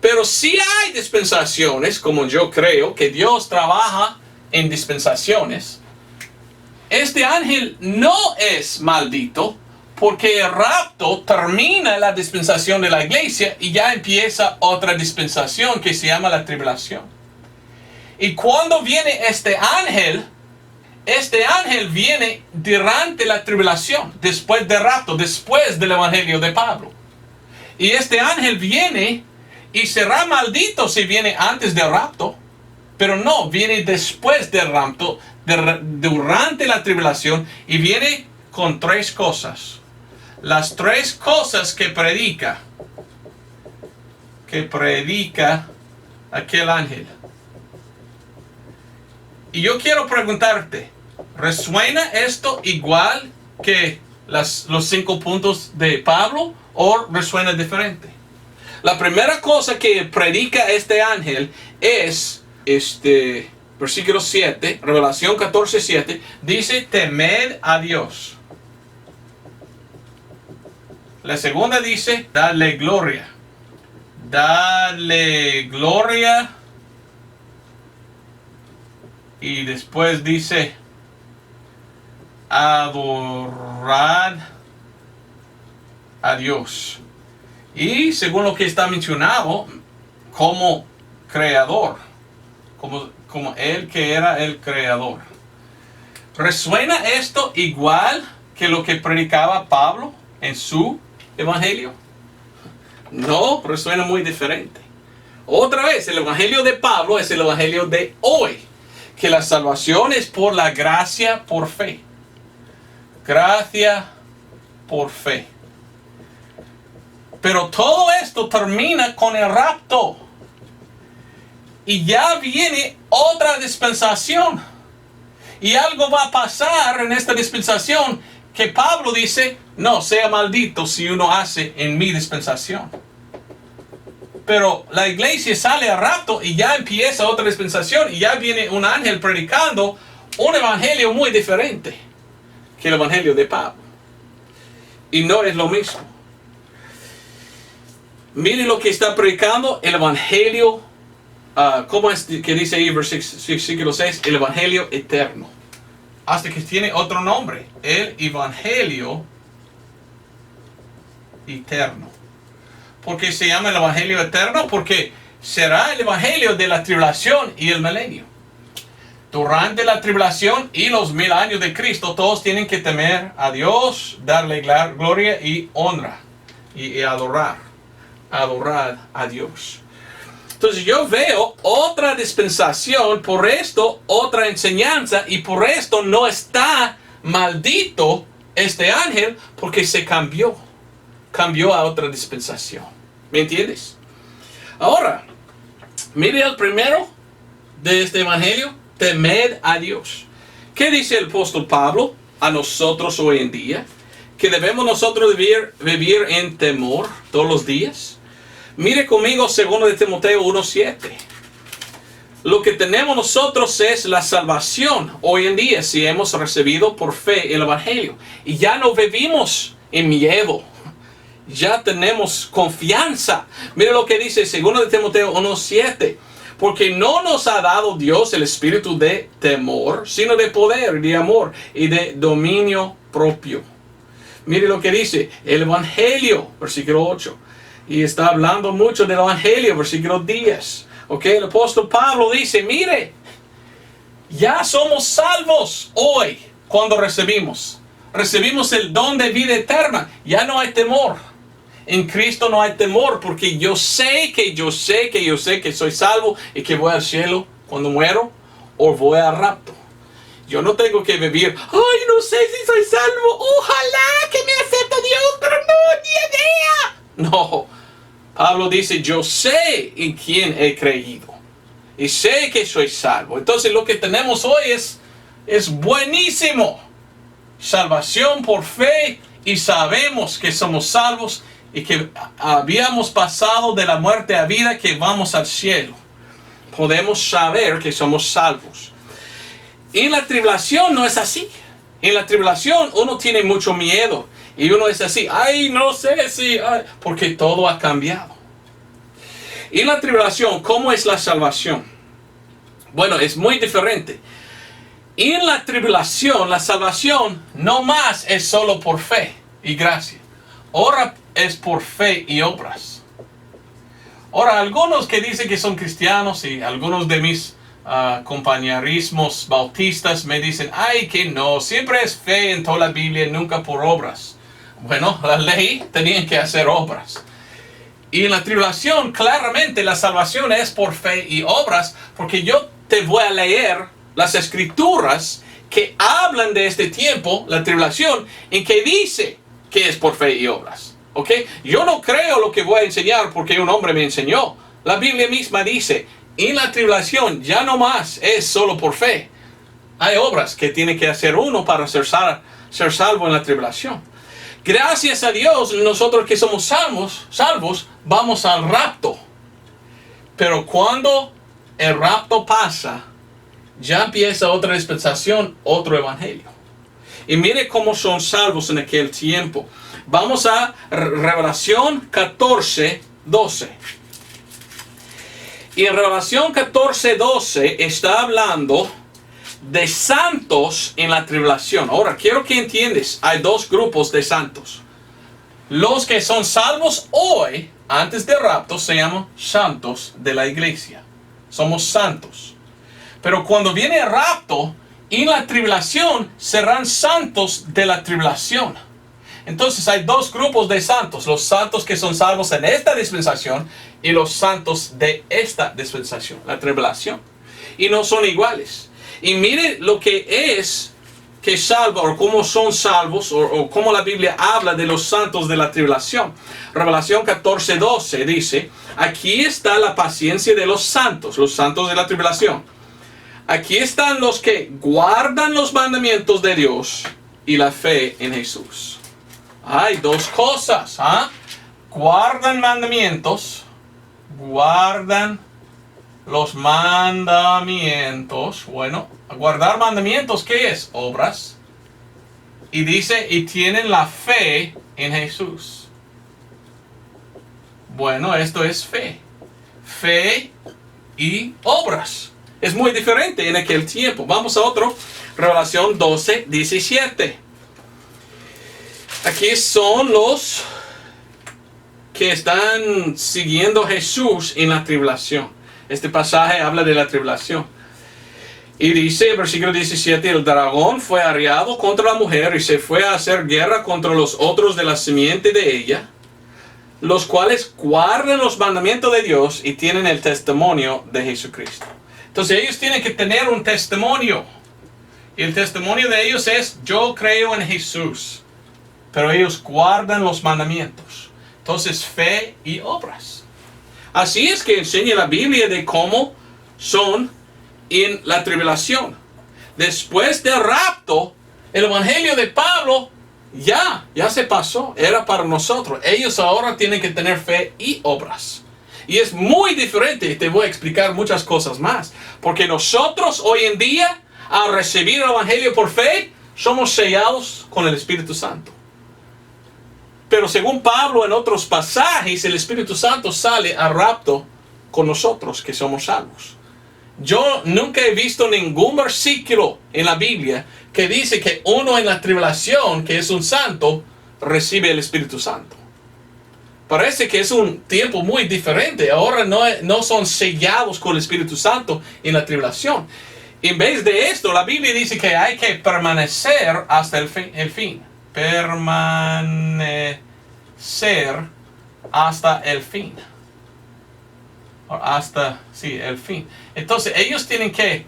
Pero si hay dispensaciones, como yo creo que Dios trabaja en dispensaciones, este ángel no es maldito, porque el rapto termina la dispensación de la iglesia y ya empieza otra dispensación que se llama la tribulación. Y cuando viene este ángel viene durante la tribulación, después del rapto, después del evangelio de Pablo. Y este ángel viene y será maldito si viene antes del rapto, pero no, viene después del rapto, durante la tribulación, y viene con tres cosas. Las tres cosas que predica aquel ángel. Y yo quiero preguntarte, ¿resuena esto igual que los 5 puntos de Pablo o resuena diferente? La primera cosa que predica este ángel es versículo 7, Revelación 14:7, dice, temed a Dios. La segunda dice, dadle gloria. Dadle gloria. Y después dice, adorad a Dios. Y según lo que está mencionado, como creador, como él que era el creador. ¿Resuena esto igual que lo que predicaba Pablo en su evangelio? No, resuena muy diferente. Otra vez, el evangelio de Pablo es el evangelio de hoy, que la salvación es por la gracia por fe. Gracia por fe. Pero todo esto termina con el rapto. Y ya viene otra dispensación. Y algo va a pasar en esta dispensación que Pablo dice, no, sea maldito si uno hace en mi dispensación. Pero la iglesia sale al rapto y ya empieza otra dispensación y ya viene un ángel predicando un evangelio muy diferente que el evangelio de Pablo. Y no es lo mismo. Mire lo que está predicando el evangelio, ¿cómo es que dice ahí versículo 6? El evangelio eterno. Hasta que tiene otro nombre, el evangelio eterno. ¿Por qué se llama el evangelio eterno? Porque será el evangelio de la tribulación y el milenio. Durante la tribulación y los 1000 años de Cristo, todos tienen que temer a Dios, darle gloria y honra y adorar a Dios. Entonces yo veo otra dispensación, por esto otra enseñanza, y por esto no está maldito este ángel, porque se cambió a otra dispensación. ¿Me entiendes? Ahora, mire el primero de este evangelio, temed a Dios. ¿Qué dice el apóstol Pablo a nosotros hoy en día? Que debemos nosotros vivir en temor todos los días. Mire conmigo 2 de Timoteo 1:7. Lo que tenemos nosotros es la salvación hoy en día si hemos recibido por fe el Evangelio. Y ya no vivimos en miedo. Ya tenemos confianza. Mire lo que dice 2 de Timoteo 1:7. Porque no nos ha dado Dios el espíritu de temor, sino de poder, de amor y de dominio propio. Mire lo que dice el Evangelio, versículo 8. Y está hablando mucho del Evangelio, versículo 10. Ok, el apóstol Pablo dice, mire, ya somos salvos hoy cuando recibimos el don de vida eterna. Ya no hay temor. En Cristo no hay temor porque yo sé que soy salvo y que voy al cielo cuando muero o voy al rapto. Yo no tengo que vivir, ay, no sé si soy salvo, ojalá que me acepte Dios, pero no, ni idea. No, Pablo dice, yo sé en quién he creído y sé que soy salvo. Entonces lo que tenemos hoy es buenísimo. Salvación por fe y sabemos que somos salvos y que habíamos pasado de la muerte a vida, que vamos al cielo. Podemos saber que somos salvos. En la tribulación no es así. En la tribulación uno tiene mucho miedo. Y uno es así, ay, no sé si, porque todo ha cambiado. En la tribulación, ¿cómo es la salvación? Bueno, es muy diferente. En la tribulación, la salvación no más es solo por fe y gracia. Ahora es por fe y obras. Ahora, algunos que dicen que son cristianos y algunos de mis compañerismos bautistas me dicen, ay, que no, siempre es fe en toda la Biblia, nunca por obras. Bueno, la ley tenían que hacer obras. Y en la tribulación, claramente la salvación es por fe y obras, porque yo te voy a leer las escrituras que hablan de este tiempo, la tribulación, en que dice que es por fe y obras. ¿Ok? Yo no creo lo que voy a enseñar porque un hombre me enseñó. La Biblia misma dice, en la tribulación ya no más es solo por fe. Hay obras que tiene que hacer uno para ser salvo en la tribulación. Gracias a Dios, nosotros que somos salvos, vamos al rapto. Pero cuando el rapto pasa, ya empieza otra dispensación, otro evangelio. Y mire cómo son salvos en aquel tiempo. Vamos a Revelación 14:12. Y en Revelación 14:12 está hablando de santos en la tribulación. Ahora, quiero que entiendas, hay dos grupos de santos. Los que son salvos hoy, antes del rapto, se llaman santos de la iglesia. Somos santos. Pero cuando viene el rapto, en la tribulación serán santos de la tribulación. Entonces hay dos grupos de santos. Los santos que son salvos en esta dispensación y los santos de esta dispensación, la tribulación. Y no son iguales. Y mire lo que es que salva, o cómo son salvos, o cómo la Biblia habla de los santos de la tribulación. Revelación 14:12 dice, aquí está la paciencia de los santos de la tribulación. Aquí están los que guardan los mandamientos de Dios y la fe en Jesús. Hay dos cosas, guardan mandamientos, guardan los mandamientos. Bueno, guardar mandamientos, ¿qué es? Obras. Y dice, y tienen la fe en Jesús. Bueno, esto es fe. Fe y obras. Es muy diferente en aquel tiempo. Vamos a otro. Revelación 12:17. Aquí son los que están siguiendo a Jesús en la tribulación. Este pasaje habla de la tribulación. Y dice, versículo 17, el dragón fue arriado contra la mujer y se fue a hacer guerra contra los otros de la simiente de ella, los cuales guardan los mandamientos de Dios y tienen el testimonio de Jesucristo. Entonces ellos tienen que tener un testimonio. Y el testimonio de ellos es, yo creo en Jesús. Pero ellos guardan los mandamientos. Entonces, fe y obras. Así es que enseña la Biblia de cómo son en la tribulación. Después del rapto, el evangelio de Pablo ya se pasó. Era para nosotros. Ellos ahora tienen que tener fe y obras. Y es muy diferente, y te voy a explicar muchas cosas más. Porque nosotros hoy en día, al recibir el Evangelio por fe, somos sellados con el Espíritu Santo. Pero según Pablo en otros pasajes, el Espíritu Santo sale a rapto con nosotros que somos salvos. Yo nunca he visto ningún versículo en la Biblia que dice que uno en la tribulación, que es un santo, recibe el Espíritu Santo. Parece que es un tiempo muy diferente. Ahora no son sellados con el Espíritu Santo en la tribulación. En vez de esto, la Biblia dice que hay que permanecer hasta el fin. Permanecer hasta el fin. El fin. Entonces, ellos tienen que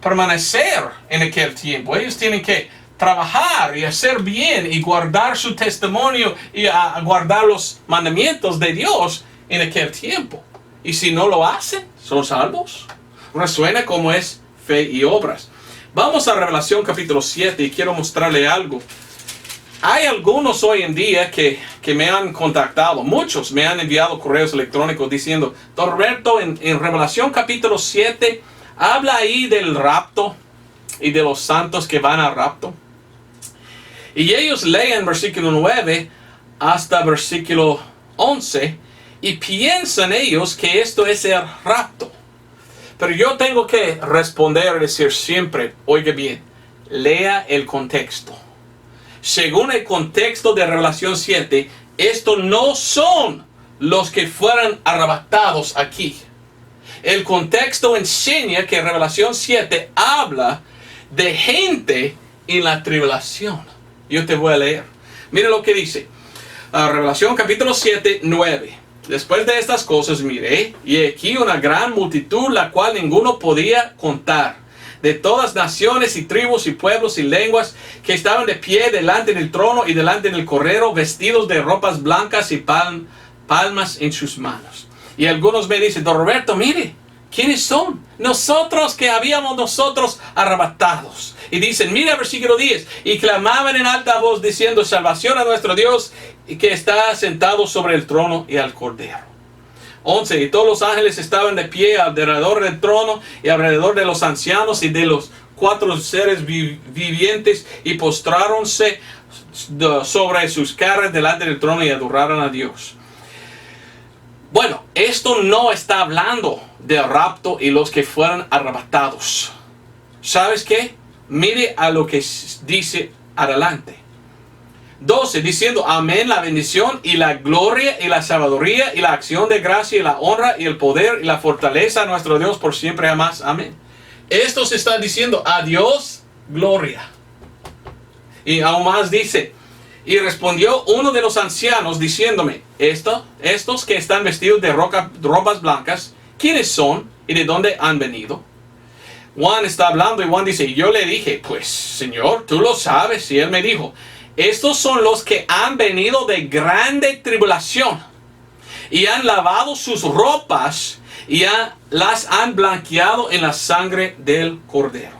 permanecer en aquel tiempo. Ellos tienen que trabajar y hacer bien y guardar su testimonio y guardar los mandamientos de Dios en aquel tiempo. Y si no lo hacen, son salvos. Resuena como es fe y obras. Vamos a Revelación capítulo 7 y quiero mostrarle algo. Hay algunos hoy en día que me han contactado, muchos me han enviado correos electrónicos diciendo, Don Roberto, en Revelación capítulo 7, habla ahí del rapto y de los santos que van al rapto. Y ellos leen versículo 9 hasta versículo 11 y piensan ellos que esto es el rapto. Pero yo tengo que responder y decir siempre, oiga bien, lea el contexto. Según el contexto de Revelación 7, estos no son los que fueron arrebatados aquí. El contexto enseña que Revelación 7 habla de gente en la tribulación. Yo te voy a leer. Mira lo que dice. Revelación capítulo 7, 9. Después de estas cosas miré, y aquí una gran multitud, la cual ninguno podía contar, de todas naciones y tribus y pueblos y lenguas, que estaban de pie delante del trono y delante del cordero, vestidos de ropas blancas y palmas en sus manos. Y algunos me dicen, Don Roberto, mire, ¿quiénes son? Nosotros que habíamos arrebatados. Y dicen, mira versículo 10, y clamaban en alta voz diciendo, salvación a nuestro Dios, que está sentado sobre el trono y al cordero. 11. Y todos los ángeles estaban de pie alrededor del trono y alrededor de los ancianos y de los 4 seres vivientes, y postráronse sobre sus caras delante del trono y adoraron a Dios. Bueno, esto no está hablando del rapto y los que fueron arrebatados. ¿Sabes qué? Mire a lo que dice adelante. 12, diciendo, amén, la bendición y la gloria y la sabiduría y la acción de gracia y la honra y el poder y la fortaleza a nuestro Dios por siempre jamás. Amén. Estos están diciendo a Dios gloria. Y aún más dice, y respondió uno de los ancianos diciéndome, estos que están vestidos de ropas blancas, ¿quiénes son y de dónde han venido? Juan está hablando y Juan dice, yo le dije, pues Señor, tú lo sabes. Y él me dijo, estos son los que han venido de grande tribulación y han lavado sus ropas y las han blanqueado en la sangre del cordero.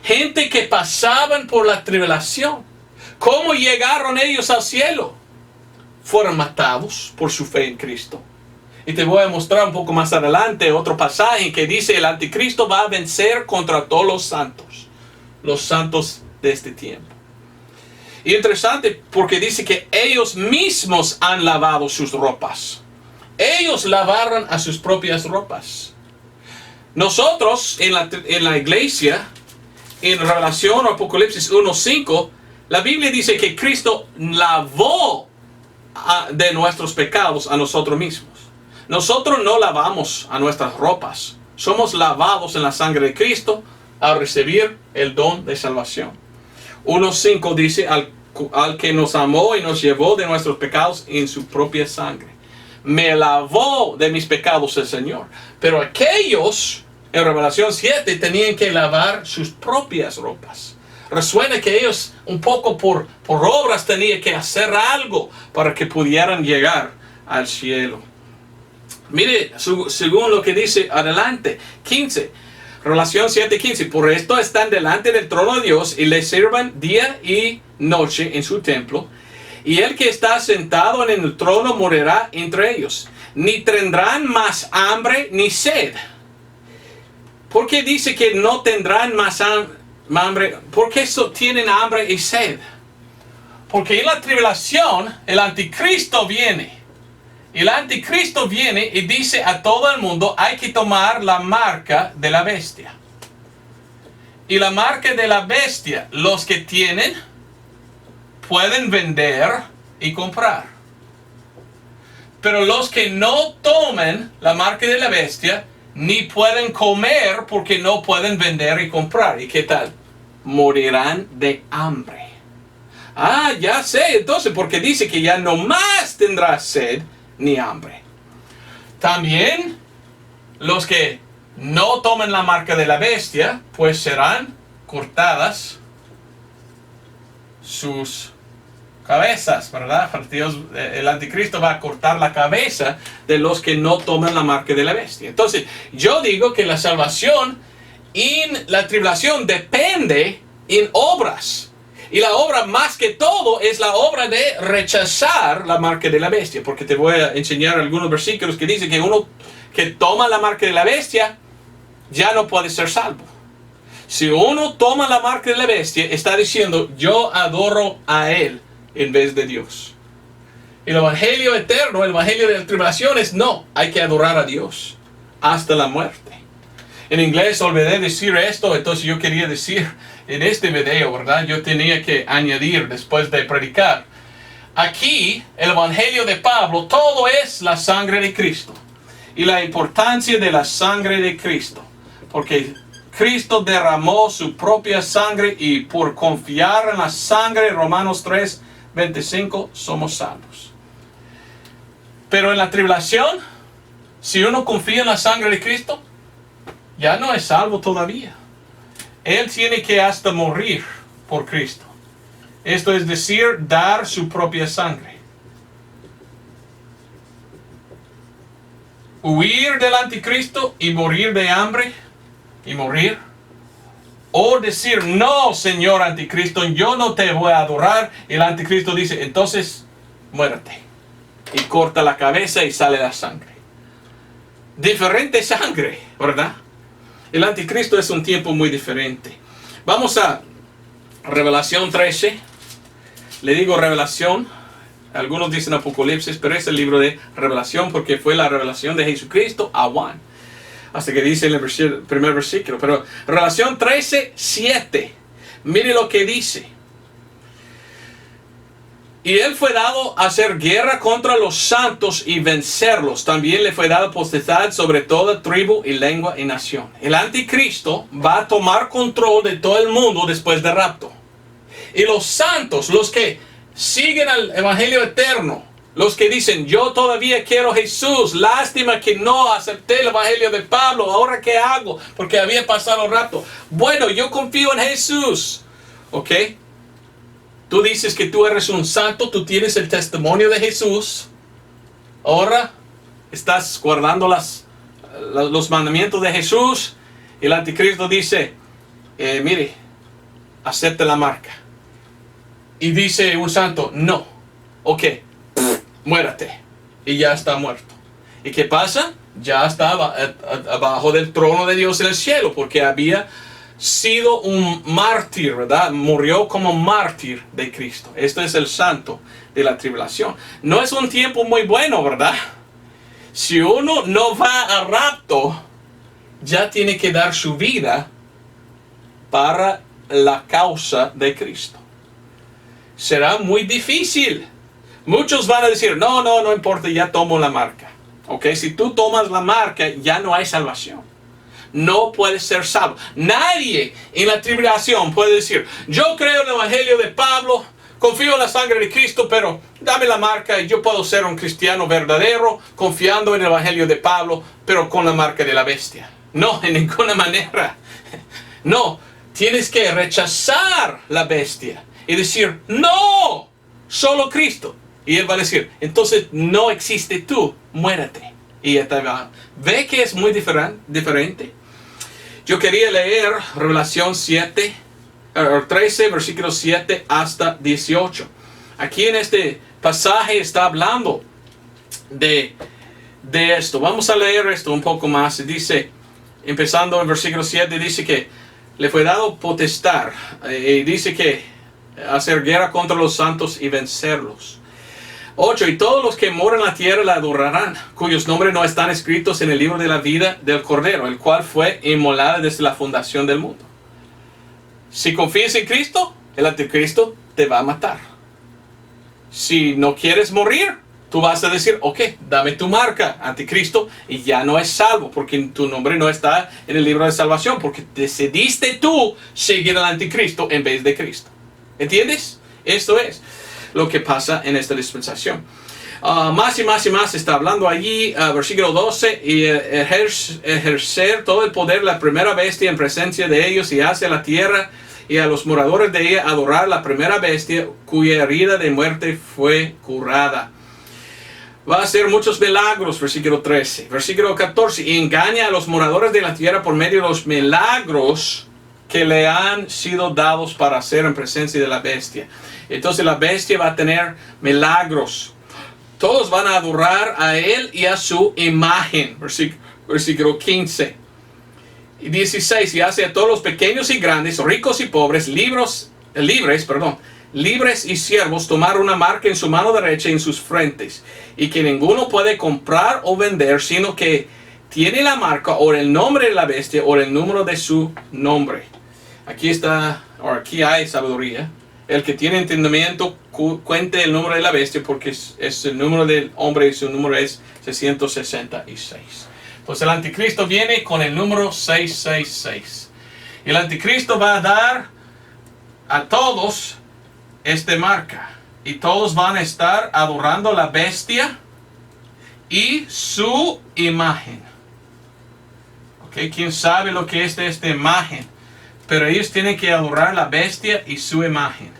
Gente que pasaban por la tribulación. ¿Cómo llegaron ellos al cielo? Fueron matados por su fe en Cristo. Y te voy a mostrar un poco más adelante otro pasaje que dice el anticristo va a vencer contra todos los santos de este tiempo. Y interesante porque dice que ellos mismos han lavado sus ropas. Ellos lavaron a sus propias ropas. Nosotros en la iglesia, en Revelación o Apocalipsis 1:5, la Biblia dice que Cristo lavó de nuestros pecados a nosotros mismos. Nosotros no lavamos a nuestras ropas. Somos lavados en la sangre de Cristo al recibir el don de salvación. 1:5 dice, al que nos amó y nos llevó de nuestros pecados en su propia sangre. Me lavó de mis pecados el Señor. Pero aquellos, en Revelación 7, tenían que lavar sus propias ropas. Resuena que ellos, un poco por obras, tenían que hacer algo para que pudieran llegar al cielo. Mire, según lo que dice adelante, 15. Revelación 7:15. Por esto están delante del trono de Dios y le sirvan día y noche en su templo. Y el que está sentado en el trono morará entre ellos. ni tendrán más hambre ni sed. ¿Por qué dice que no tendrán más hambre? ¿Por qué tienen hambre y sed? Porque en la tribulación el anticristo viene. El anticristo viene y dice a todo el mundo, hay que tomar la marca de la bestia. Y la marca de la bestia, los que tienen, pueden vender y comprar. Pero los que no tomen la marca de la bestia, ni pueden comer porque no pueden vender y comprar. ¿Y qué tal? Morirán de hambre. Ah, ya sé, entonces, porque dice que ya no más tendrá sed ni hambre. También los que no tomen la marca de la bestia, pues serán cortadas sus cabezas, ¿verdad? Dios, el anticristo va a cortar la cabeza de los que no toman la marca de la bestia. Entonces, yo digo que la salvación en la tribulación depende en obras. Y la obra más que todo es la obra de rechazar la marca de la bestia. Porque te voy a enseñar algunos versículos que dicen que uno que toma la marca de la bestia ya no puede ser salvo. Si uno toma la marca de la bestia, está diciendo, yo adoro a él en vez de Dios. El evangelio eterno, el evangelio de la tribulación es no, hay que adorar a Dios hasta la muerte. En inglés olvidé decir esto, entonces yo quería decir en este video, ¿verdad? Yo tenía que añadir después de predicar. Aquí, el evangelio de Pablo, todo es la sangre de Cristo. Y la importancia de la sangre de Cristo. Porque Cristo derramó su propia sangre y por confiar en la sangre, Romanos 3:25, somos salvos. Pero en la tribulación, si uno confía en la sangre de Cristo, ya no es salvo todavía. Él tiene que hasta morir por Cristo. Esto es decir, dar su propia sangre. Huir del anticristo y morir de hambre y morir. O decir, no, señor anticristo, yo no te voy a adorar. El anticristo dice, entonces, muérete. Y corta la cabeza y sale la sangre. Diferente sangre, ¿verdad? El anticristo es un tiempo muy diferente. Vamos a Revelación 13. Le digo Revelación. Algunos dicen Apocalipsis, pero es el libro de Revelación porque fue la revelación de Jesucristo a Juan. Hasta que dice en el primer versículo. Pero Revelación 13:7. Mire lo que dice. Y él fue dado a hacer guerra contra los santos y vencerlos. También le fue dada potestad sobre toda tribu y lengua y nación. El anticristo va a tomar control de todo el mundo después del rapto. Y los santos, los que siguen al evangelio eterno, los que dicen, yo todavía quiero a Jesús, lástima que no acepté el evangelio de Pablo, ahora qué hago, porque había pasado el rapto. Bueno, yo confío en Jesús, ¿ok? Tú dices que tú eres un santo, tú tienes el testimonio de Jesús. Ahora estás guardando los mandamientos de Jesús. El anticristo dice, mire, acepte la marca. Y dice un santo, no. Ok, muérate. Y ya está muerto. ¿Y qué pasa? Ya estaba abajo del trono de Dios en el cielo, porque había sido un mártir, ¿verdad? Murió como mártir de Cristo. Esto es el santo de la tribulación. No es un tiempo muy bueno, ¿verdad? Si uno no va a rapto, ya tiene que dar su vida para la causa de Cristo. Será muy difícil. Muchos van a decir, no importa, ya tomo la marca. ¿Ok? Si tú tomas la marca, ya no hay salvación. No puedes ser salvo. Nadie en la tribulación puede decir, yo creo en el evangelio de Pablo, confío en la sangre de Cristo, pero dame la marca y yo puedo ser un cristiano verdadero, confiando en el evangelio de Pablo, pero con la marca de la bestia. No, en ninguna manera. No, tienes que rechazar la bestia y decir, no, solo Cristo. Y él va a decir, entonces no existe tú, muérete. Y ya te va. ¿Ve que es muy diferente? Yo quería leer Revelación 13, versículos 7 hasta 18. Aquí en este pasaje está hablando de de esto. Vamos a leer esto un poco más. Dice, empezando en versículo 7, dice que le fue dado potestad. Dice que hacer guerra contra los santos y vencerlos. 8. Y todos los que moran en la tierra la adorarán, cuyos nombres no están escritos en el libro de la vida del Cordero, el cual fue inmolado desde la fundación del mundo. Si confías en Cristo, el anticristo te va a matar. Si no quieres morir, tú vas a decir, ok, dame tu marca, anticristo, y ya no es salvo, porque tu nombre no está en el libro de salvación, porque decidiste tú seguir al anticristo en vez de Cristo. ¿Entiendes? Esto es lo que pasa en esta dispensación. Más y más y más está hablando allí, versículo 12, y ejercer todo el poder la primera bestia en presencia de ellos, y hacia la tierra y a los moradores de ella adorar la primera bestia cuya herida de muerte fue curada. Va a hacer muchos milagros, versículo 13. Versículo 14, y engaña a los moradores de la tierra por medio de los milagros que le han sido dados para hacer en presencia de la bestia. Entonces la bestia va a tener milagros. Todos van a adorar a él y a su imagen. Versículo 15. Y 16. Y hace a todos los pequeños y grandes, ricos y pobres, libres y siervos, tomar una marca en su mano derecha y en sus frentes. Y que ninguno puede comprar o vender, sino que tiene la marca o el nombre de la bestia o el número de su nombre. Aquí hay sabiduría. El que tiene entendimiento cuente el número de la bestia, porque es el número del hombre y su número es 666. Pues el anticristo viene con el número 666. Y el anticristo va a dar a todos esta marca. Y todos van a estar adorando la bestia y su imagen. ¿Ok? ¿Quién sabe lo que es esta imagen? Pero ellos tienen que adorar la bestia y su imagen.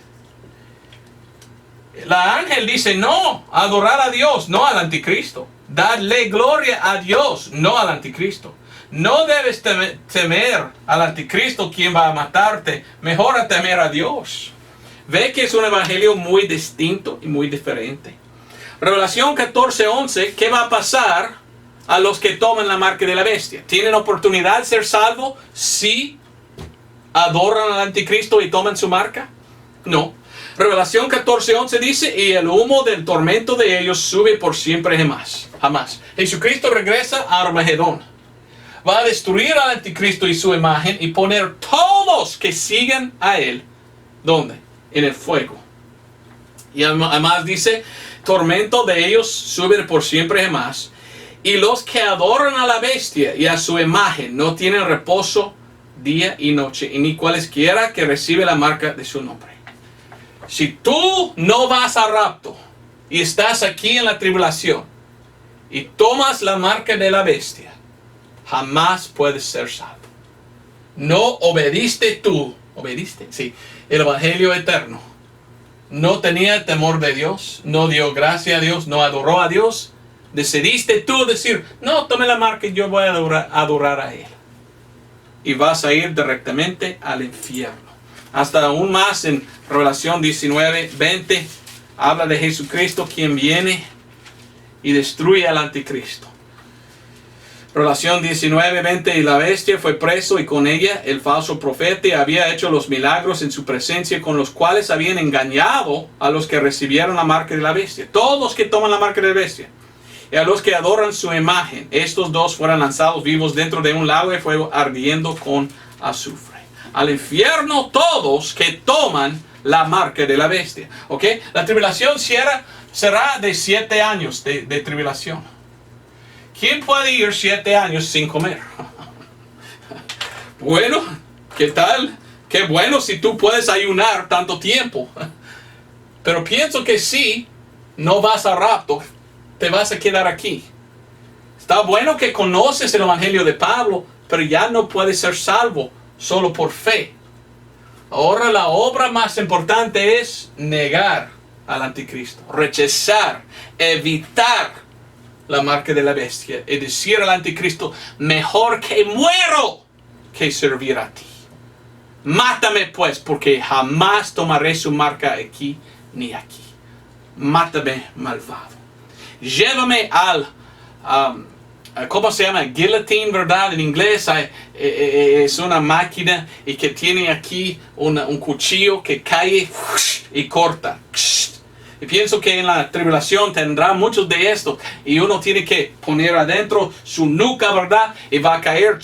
La ángel dice, no, adorar a Dios, no al anticristo. Darle gloria a Dios, no al anticristo. No debes temer al anticristo, quien va a matarte. Mejor a temer a Dios. Ve que es un evangelio muy distinto y muy diferente. Revelación 14:11, ¿qué va a pasar a los que toman la marca de la bestia? ¿Tienen oportunidad de ser salvos si adoran al anticristo y toman su marca? No. Revelación 14:11 dice, y el humo del tormento de ellos sube por siempre jamás. Jesucristo regresa a Armagedón. Va a destruir al anticristo y su imagen y poner todos que sigan a él. ¿Dónde? En el fuego. Y además dice, tormento de ellos sube por siempre jamás. Y los que adoran a la bestia y a su imagen no tienen reposo día y noche, y ni cualesquiera que recibe la marca de su nombre. Si tú no vas a rapto y estás aquí en la tribulación y tomas la marca de la bestia, jamás puedes ser salvo. No obediste tú, sí, el evangelio eterno. No tenía temor de Dios, no dio gracia a Dios, no adoró a Dios. Decidiste tú decir, no, tome la marca y yo voy a adorar a él. Y vas a ir directamente al infierno. Hasta aún más en Revelación 19:20 habla de Jesucristo, quien viene y destruye al anticristo. Revelación 19:20, y la bestia fue preso, y con ella el falso profeta había hecho los milagros en su presencia, con los cuales habían engañado a los que recibieron la marca de la bestia. Todos los que toman la marca de la bestia. Y a los que adoran su imagen, estos dos fueron lanzados vivos dentro de un lago de fuego ardiendo con azufre. Al infierno todos que toman la marca de la bestia. ¿Ok? La tribulación será de 7 años de tribulación. ¿Quién puede ir 7 años sin comer? Bueno, ¿qué tal? Qué bueno si tú puedes ayunar tanto tiempo. Pero pienso que si no vas a rapto, te vas a quedar aquí. Está bueno que conoces el evangelio de Pablo, pero ya no puedes ser salvo solo por fe. Ahora la obra más importante es negar al anticristo, rechazar, evitar la marca de la bestia y decir al anticristo, mejor que muero que servir a ti. Mátame pues, porque jamás tomaré su marca aquí ni aquí. Mátame, malvado. Llévame al ¿cómo se llama? Guillotine, ¿verdad? En inglés es una máquina y que tiene aquí un cuchillo que cae y corta. Y pienso que en la tribulación tendrá muchos de estos. Y uno tiene que poner adentro su nuca, ¿verdad? Y va a caer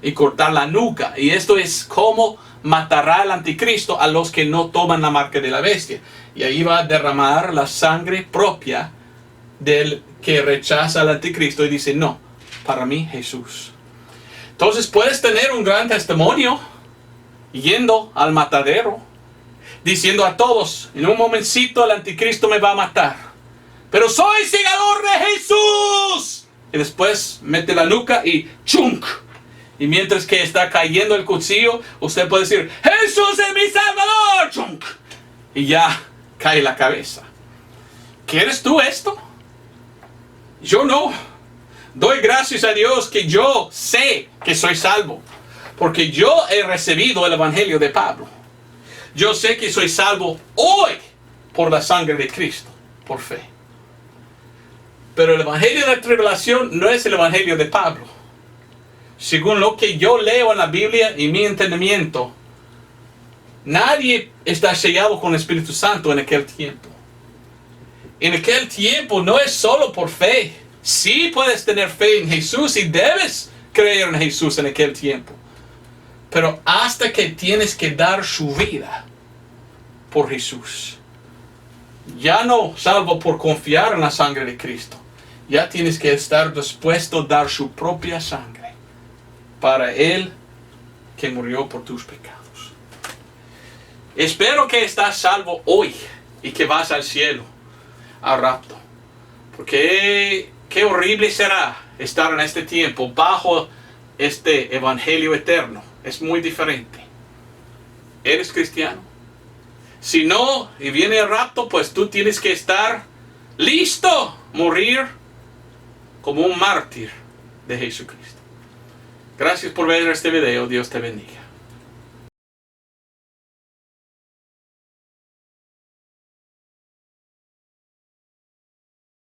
y cortar la nuca. Y esto es como matará el anticristo a los que no toman la marca de la bestia. Y ahí va a derramar la sangre propia del que rechaza al anticristo y dice, no, para mí Jesús. Entonces puedes tener un gran testimonio yendo al matadero, diciendo a todos, en un momentito el anticristo me va a matar, pero soy seguidor de Jesús. Y después mete la nuca y ¡chunk! Y mientras que está cayendo el cuchillo, usted puede decir, Jesús es mi Salvador, ¡chunk! Y ya cae la cabeza. ¿Quieres tú esto? Yo no. Doy gracias a Dios que yo sé que soy salvo, porque yo he recibido el evangelio de Pablo. Yo sé que soy salvo hoy por la sangre de Cristo, por fe. Pero el evangelio de la tribulación no es el evangelio de Pablo. Según lo que yo leo en la Biblia y mi entendimiento, nadie está sellado con el Espíritu Santo en aquel tiempo. En aquel tiempo no es solo por fe. Sí puedes tener fe en Jesús y debes creer en Jesús en aquel tiempo. Pero hasta que tienes que dar su vida por Jesús. Ya no salvo por confiar en la sangre de Cristo. Ya tienes que estar dispuesto a dar su propia sangre para Él que murió por tus pecados. Espero que estás salvo hoy y que vas al cielo al rapto. Porque qué horrible será estar en este tiempo bajo este evangelio eterno. Es muy diferente. ¿Eres cristiano? Si no, y viene el rapto, pues tú tienes que estar listo, morir como un mártir de Jesucristo. Gracias por ver este video. Dios te bendiga.